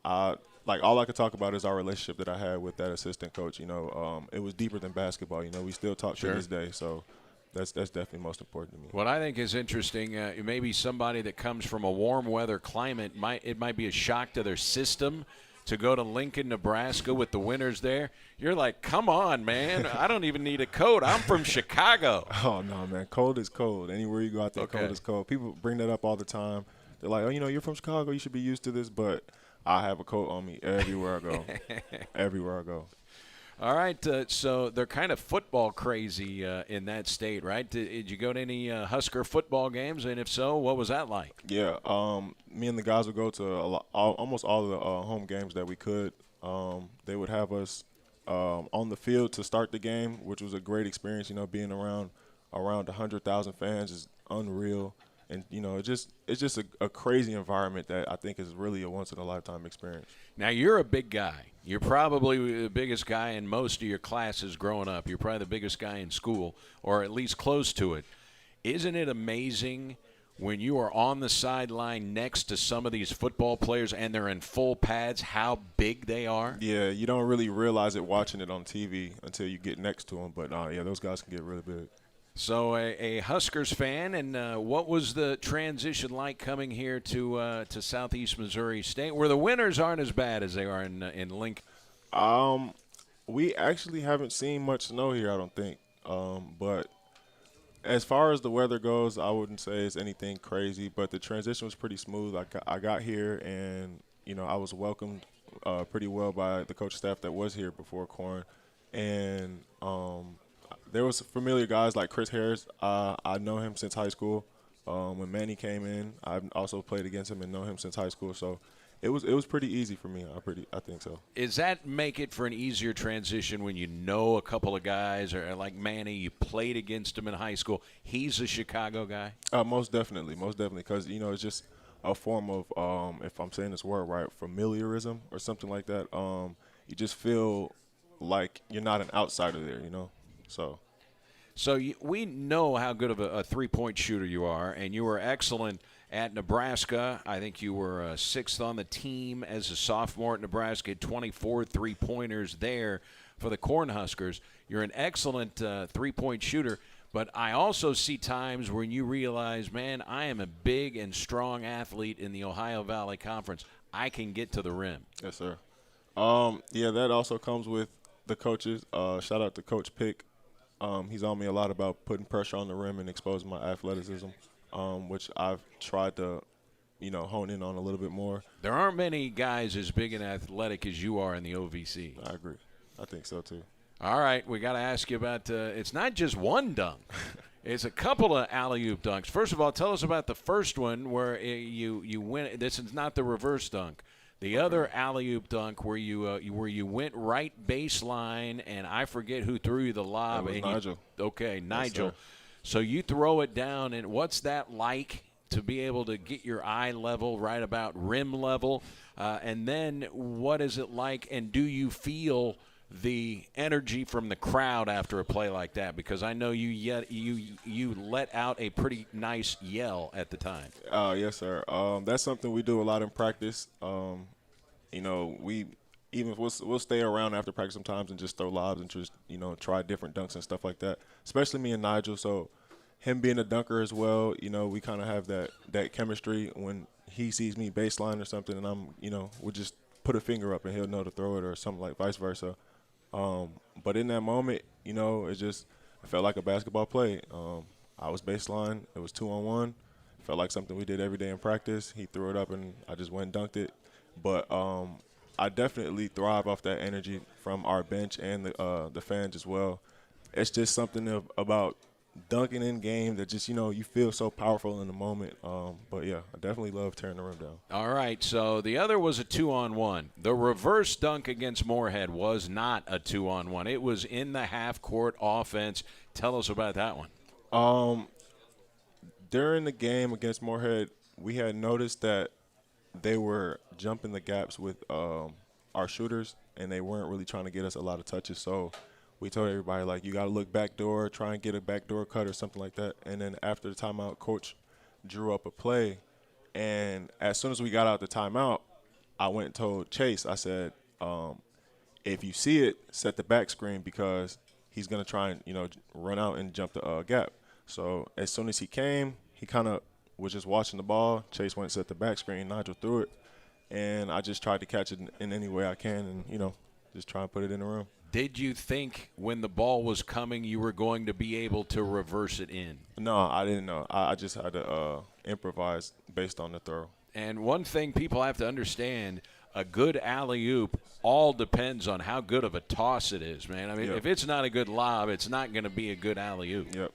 all I could talk about is our relationship that I had with that assistant coach. It was deeper than basketball. We still talk to this day. So that's definitely most important to me. What I think is interesting, maybe somebody that comes from a warm weather climate, it might be a shock to their system to go to Lincoln, Nebraska with the winters there. You're like, come on, man. I don't even need a coat. I'm from Chicago. Oh, no, man. Cold is cold. Anywhere you go out there, Okay. cold is cold. People bring that up all the time. They're like, oh, you're from Chicago, you should be used to this. But I have a coat on me everywhere I go. Everywhere I go. All right, so they're kind of football crazy in that state, right? Did you go to any Husker football games? And if so, what was that like? Yeah, me and the guys would go to almost all of the home games that we could. They would have us on the field to start the game, which was a great experience. Being around 100,000 fans is unreal, and it's just a crazy environment that I think is really a once in a lifetime experience. Now you're a big guy. You're probably the biggest guy in most of your classes growing up. You're probably the biggest guy in school, or at least close to it. Isn't it amazing when you are on the sideline next to some of these football players and they're in full pads, how big they are? Yeah, you don't really realize it watching it on TV until you get next to them. But, yeah, those guys can get really big. So a Huskers fan, and what was the transition like coming here to Southeast Missouri State, where the winters aren't as bad as they are in Lincoln? We actually haven't seen much snow here, I don't think. But as far as the weather goes, I wouldn't say it's anything crazy. But the transition was pretty smooth. I got here, and I was welcomed pretty well by the coaching staff that was here before Corn, and there was familiar guys like Chris Harris. I know him since high school. When Manny came in, I've also played against him and know him since high school. So it was pretty easy for me. I think so. Does that make it for an easier transition when you know a couple of guys, or like Manny, you played against him in high school? He's a Chicago guy. Most definitely, because it's just a form of, if I'm saying this word right, familiarism or something like that. You just feel like you're not an outsider there, So we know how good of a three-point shooter you are, and you were excellent at Nebraska. I think you were sixth on the team as a sophomore at Nebraska, had 24 three-pointers there for the Cornhuskers. You're an excellent three-point shooter, but I also see times when you realize, man, I am a big and strong athlete in the Ohio Valley Conference. I can get to the rim. Yes, sir. Yeah, that also comes with the coaches. Shout out to Coach Pick. He's on me a lot about putting pressure on the rim and exposing my athleticism, which I've tried to, hone in on a little bit more. There aren't many guys as big and athletic as you are in the OVC. I agree. I think so, too. All right, we got to ask you about it's not just one dunk. It's a couple of alley-oop dunks. First of all, tell us about the first one where you win. This is not the reverse dunk. The other alley-oop dunk where you went right baseline, and I forget who threw you the lob. That was Nigel. Okay, Nigel. Yes, so you throw it down, and what's that like to be able to get your eye level right about rim level? And then what is it like, and do you feel the energy from the crowd after a play like that? Because I know you let out a pretty nice yell at the time. Yes, sir. That's something we do a lot in practice. We'll stay around after practice sometimes and just throw lobs and just try different dunks and stuff like that. Especially me and Nigel. So him being a dunker as well, we kind of have that chemistry when he sees me baseline or something, and we'll just put a finger up and he'll know to throw it or something, like vice versa. But in that moment, it felt like a basketball play. I was baseline. It was 2-on-1. It felt like something we did every day in practice. He threw it up, and I just went and dunked it. But I definitely thrive off that energy from our bench and the fans as well. It's just something about dunking in game that just, you feel so powerful in the moment. But, yeah, I definitely love tearing the rim down. All right, so the other was a 2-on-1. The reverse dunk against Moorhead was not a 2-on-1. It was in the half-court offense. Tell us about that one. During the game against Moorhead, we had noticed that they were jumping the gaps with our shooters, and they weren't really trying to get us a lot of touches. So we told everybody, you got to look backdoor, try and get a backdoor cut or something like that. And then after the timeout, Coach drew up a play. And as soon as we got out the timeout, I went and told Chase, I said, if you see it, set the back screen because he's going to try and, run out and jump the gap. So as soon as he came, he kind of was just watching the ball. Chase went and set the back screen. Nigel threw it. And I just tried to catch it in any way I can and, just try and put it in the room. Did you think when the ball was coming you were going to be able to reverse it in? No, I didn't know. I just had to improvise based on the throw. And one thing people have to understand, a good alley-oop all depends on how good of a toss it is, man. I mean, if it's not a good lob, it's not going to be a good alley-oop. Yep.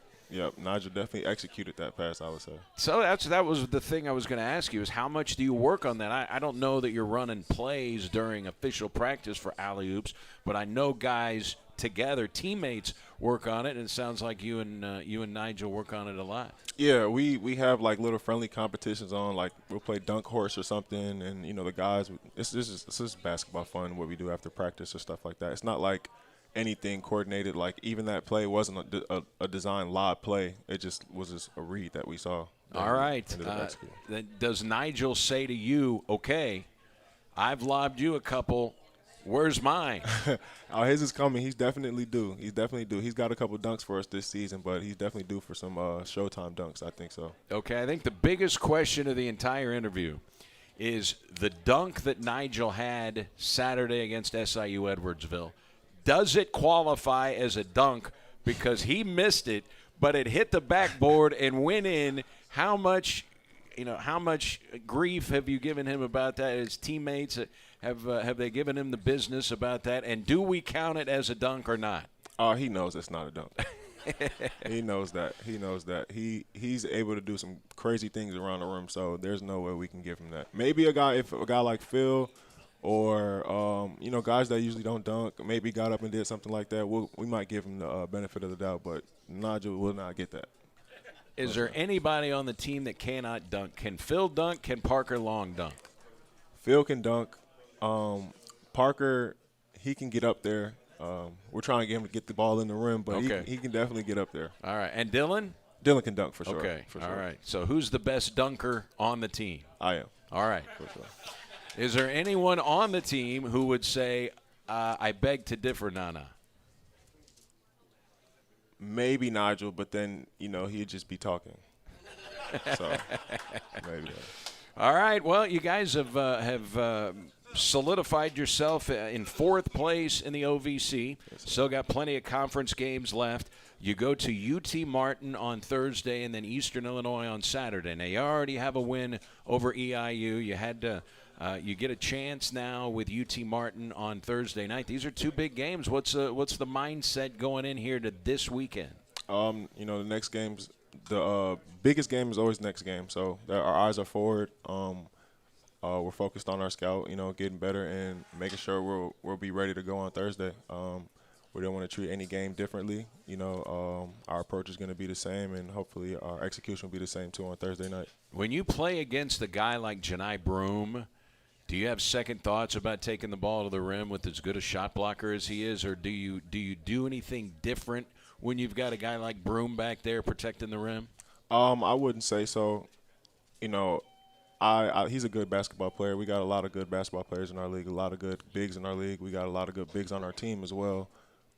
Nigel definitely executed that pass, I would say. So that was the thing I was going to ask you is how much do you work on that? I don't know that you're running plays during official practice for alley-oops, but I know guys together, teammates, work on it, and it sounds like you and Nigel work on it a lot. Yeah, we have like little friendly competitions on, like we'll play dunk horse or something, and the guys. This is basketball fun what we do after practice or stuff like that. It's not like anything coordinated. Like even that play wasn't a designed live play. It just was a read that we saw. All right. Then does Nigel say to you, "Okay, I've lobbed you a couple. Where's mine?" Oh, his is coming. He's definitely due. He's got a couple dunks for us this season, but he's definitely due for some Showtime dunks. I think so. Okay, I think the biggest question of the entire interview is the dunk that Nigel had Saturday against SIU Edwardsville. Does it qualify as a dunk because he missed it, but it hit the backboard and went in? How much grief have you given him about that? His teammates have they given him the business about that? And do we count it as a dunk or not? He knows it's not a dunk. He knows that. He's able to do some crazy things around the rim, so there's no way we can give him that. Maybe a guy like Phil or guys that usually don't dunk, maybe got up and did something like that, we might give him the benefit of the doubt, but Nigel will not get that. Is there anybody on the team that cannot dunk? Can Phil dunk? Can Parker Long dunk? Phil can dunk. Parker, he can get up there. We're trying to get him to get the ball in the rim, but he can definitely get up there. All right. And Dylan? Dylan can dunk for sure. Okay. For sure. All right. So who's the best dunker on the team? I am. All right. For sure. Is there anyone on the team who would say, I beg to differ, Nana? Maybe Nigel, but then, he'd just be talking. So, maybe. All right. Well, you guys have solidified yourself in fourth place in the OVC. Still got plenty of conference games left. You go to UT Martin on Thursday and then Eastern Illinois on Saturday. Now, you already have a win over EIU. You had to you get a chance now with UT Martin on Thursday night. These are two big games. What's the mindset going in here to this weekend? The next game's the biggest game is always next game. So our eyes are forward. We're focused on our scout, getting better and making sure we'll be ready to go on Thursday. We don't want to treat any game differently. Our approach is going to be the same, and hopefully our execution will be the same too on Thursday night. When you play against a guy like Janai Broom, do you have second thoughts about taking the ball to the rim with as good a shot blocker as he is, or do you do anything different when you've got a guy like Broom back there protecting the rim? I wouldn't say so. He's a good basketball player. We got a lot of good basketball players in our league, a lot of good bigs in our league. We got a lot of good bigs on our team as well.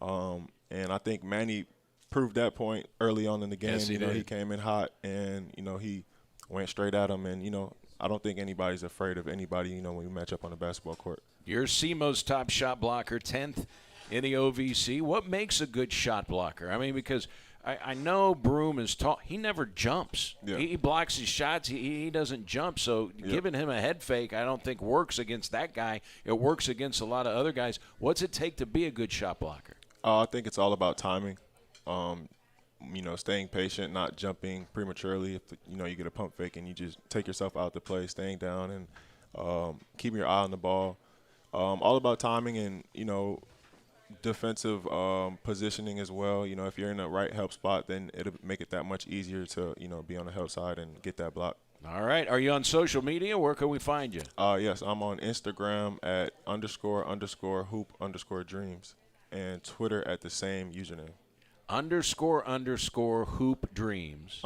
And I think Manny proved that point early on in the game. Yes, he did. He came in hot, and, he went straight at him. And, I don't think anybody's afraid of anybody, when we match up on the basketball court. You're SEMO's top shot blocker, 10th in the OVC. What makes a good shot blocker? I mean, because I know Broom is tall. He never jumps. Yeah. He blocks his shots. He doesn't jump. So giving him a head fake I don't think works against that guy. It works against a lot of other guys. What's it take to be a good shot blocker? I think it's all about timing. Staying patient, not jumping prematurely. If you get a pump fake and you just take yourself out the play, staying down and keeping your eye on the ball. All about timing and defensive positioning as well. If you're in the right help spot, then it'll make it that much easier to be on the help side and get that block. All right. Are you on social media? Where can we find you? Yes, I'm on Instagram at __hoop_dreams and Twitter at the same username. __hoop dreams.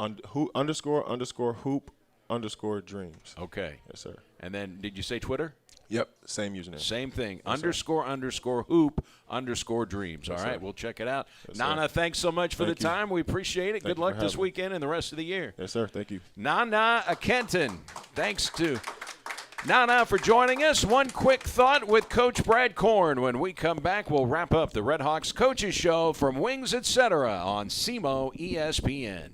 __hoop_dreams. Okay. Yes, sir. And then did you say Twitter? Yep, same username. Same thing. Yes, __hoop_dreams. All right, sir. We'll check it out. Yes, Nana, sir. thanks so much for Thank the you. time. We appreciate it. Thank Good you luck for this having me. weekend and the rest of the year. Yes, sir. Thank you. Nana Kenton. Thanks to Nana for joining us. One quick thought with Coach Brad Korn. When we come back, we'll wrap up the Red Hawks Coaches Show from Wings Etc. on SEMO ESPN.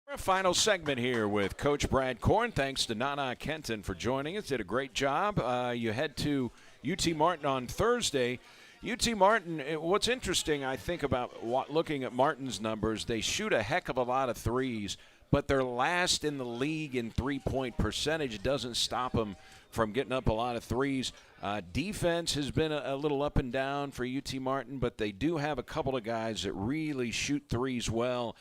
Our final segment here with Coach Brad Korn. Thanks to Nana Kenton for joining us. Did a great job. You head to UT Martin on Thursday. UT Martin, what's interesting, I think, about looking at Martin's numbers, they shoot a heck of a lot of threes, but they're last in the league in three-point percentage. It doesn't stop them from getting up a lot of threes. Defense has been a little up and down for UT Martin, but they do have a couple of guys that really shoot threes well.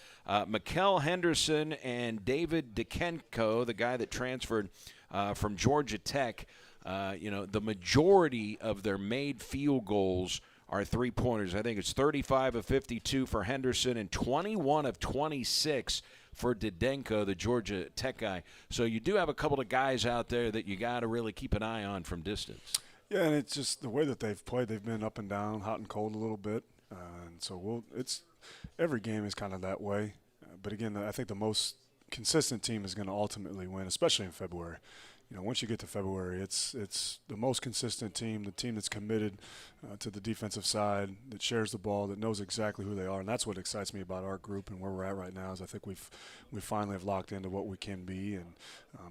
Mikael Henderson and David Dekenko, the guy that transferred from Georgia Tech, the majority of their made field goals are three-pointers. I think it's 35 of 52 for Henderson and 21 of 26 for Didenko, the Georgia Tech guy. So you do have a couple of guys out there that you got to really keep an eye on from distance. Yeah, and it's just the way that they've played. They've been up and down, hot and cold a little bit. And so every game is kind of that way. But again, I think the most consistent team is going to ultimately win, especially in February. Once you get to February, it's the most consistent team, the team that's committed to the defensive side, that shares the ball, that knows exactly who they are, and that's what excites me about our group and where we're at right now. Is I think we finally have locked into what we can be, and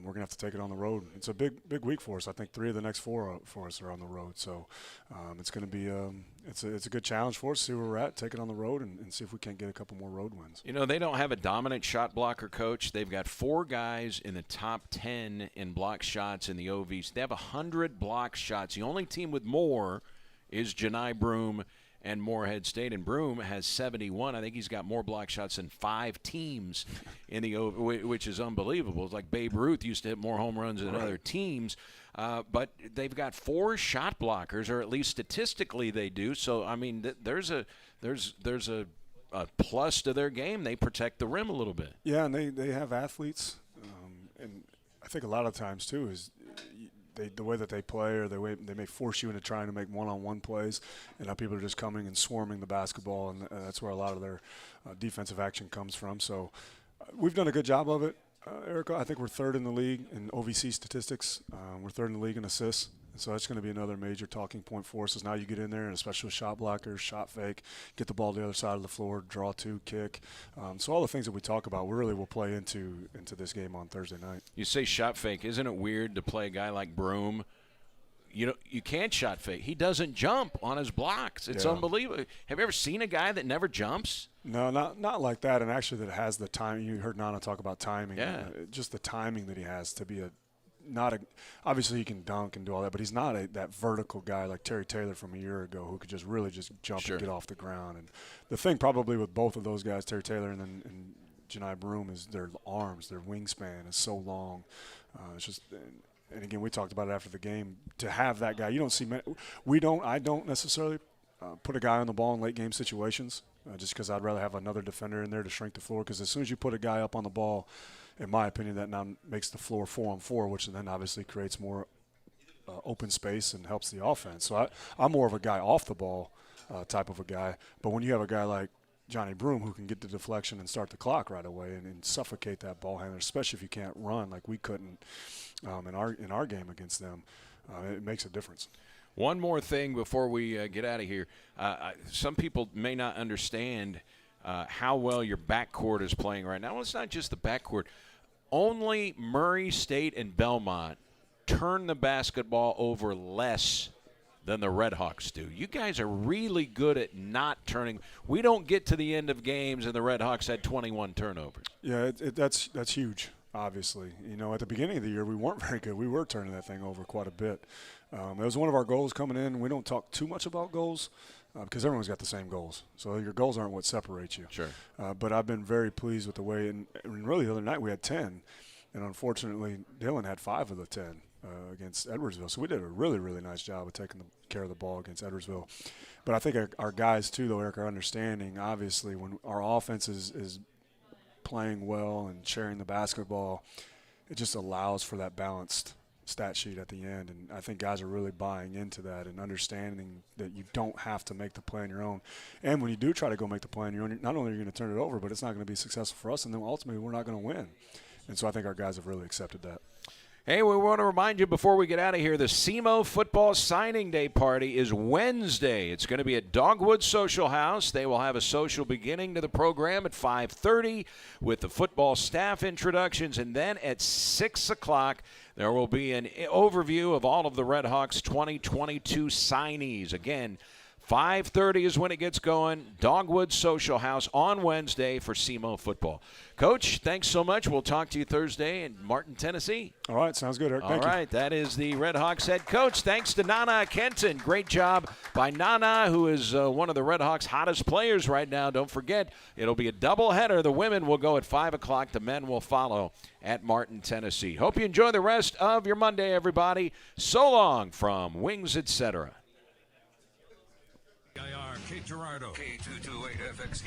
we're gonna have to take it on the road. It's a big week for us. I think 3 of the next 4 for us are on the road, so it's gonna be it's a good challenge for us. See where we're at, take it on the road, and see if we can't get a couple more road wins. They don't have a dominant shot blocker coach. They've got 4 guys in the top 10 in block shots in the OVs. They have 100 block shots. The only team with more is Janai Broome and Morehead State, and Broome has 71. I think he's got more block shots than 5 teams in the OV, which is unbelievable. It's like Babe Ruth used to hit more home runs than other teams. But they've got 4 shot blockers, or at least statistically they do. So I mean, there's a plus to their game. They protect the rim a little bit. Yeah, and they have athletes, and I think a lot of times too is the way that they play, or they may force you into trying to make one-on-one plays, and now people are just coming and swarming the basketball, and that's where a lot of their defensive action comes from. So we've done a good job of it, Erica. I think we're 3rd in the league in OVC statistics. We're 3rd in the league in assists. So that's going to be another major talking point for us. Is now you get in there, and especially with shot blockers, shot fake, get the ball to the other side of the floor, draw 2, kick. So all the things that we talk about, we really will play into this game on Thursday night. You say shot fake. Isn't it weird to play a guy like Broome? You can't shot fake. He doesn't jump on his blocks. It's unbelievable. Have you ever seen a guy that never jumps? No, not like that. And actually, that has the time. You heard Nana talk about timing. Yeah. Just the timing that he has to be obviously he can dunk and do all that, but he's not that vertical guy like Terry Taylor from a year ago who could just really just jump and get off the ground. And the thing probably with both of those guys, Terry Taylor and Janai Broome, is their arms, their wingspan is so long. It's just, and again, we talked about it after the game. To have that guy, you don't see I don't necessarily put a guy on the ball in late game situations just because I'd rather have another defender in there to shrink the floor, because as soon as you put a guy up on the ball, in my opinion, that now makes the floor 4-on-4, which then obviously creates more open space and helps the offense. So I'm more of a guy off the ball type of a guy. But when you have a guy like Johnny Broome who can get the deflection and start the clock right away and suffocate that ball handler, especially if you can't run like we couldn't in our game against them, it makes a difference. One more thing before we get out of here. Some people may not understand how well your backcourt is playing right now. Well, it's not just the backcourt. Only Murray State and Belmont turn the basketball over less than the Red Hawks do. You guys are really good at not turning. We don't get to the end of games and the Red Hawks had 21 turnovers. Yeah, that's huge, obviously. At the beginning of the year, we weren't very good. We were turning that thing over quite a bit. It was one of our goals coming in. We don't talk too much about goals because everyone's got the same goals. So your goals aren't what separates you. Sure. But I've been very pleased with the way, and really the other night we had 10, and unfortunately Dylan had 5 of the 10 against Edwardsville. So we did a really, really nice job of taking care of the ball against Edwardsville. But I think our guys too, though, Eric, are understanding, obviously, when our offense is playing well and sharing the basketball, it just allows for that balanced stat sheet at the end. And I think guys are really buying into that and understanding that you don't have to make the play on your own. And when you do try to go make the play on your own, not only are you going to turn it over, but it's not going to be successful for us, and then ultimately we're not going to win. And so I think our guys have really accepted that. Hey, we want to remind you before we get out of here, the SEMO Football Signing Day party is Wednesday. It's going to be at Dogwood Social House. They will have a social beginning to the program at 5:30 with the football staff introductions, and then at 6 o'clock there will be an overview of all of the Red Hawks 2022 signees. Again, 5:30 is when it gets going. Dogwood Social House on Wednesday for SEMO football. Coach, thanks so much. We'll talk to you Thursday in Martin, Tennessee. All right, sounds good, Eric. Thank you. All right, that is the Red Hawks head coach. Thanks to Nana Kenton. Great job by Nana, who is one of the Red Hawks' hottest players right now. Don't forget, it'll be a doubleheader. The women will go at 5 o'clock. The men will follow at Martin, Tennessee. Hope you enjoy the rest of your Monday, everybody. So long from Wings Etc. K Gerardo, K228FX.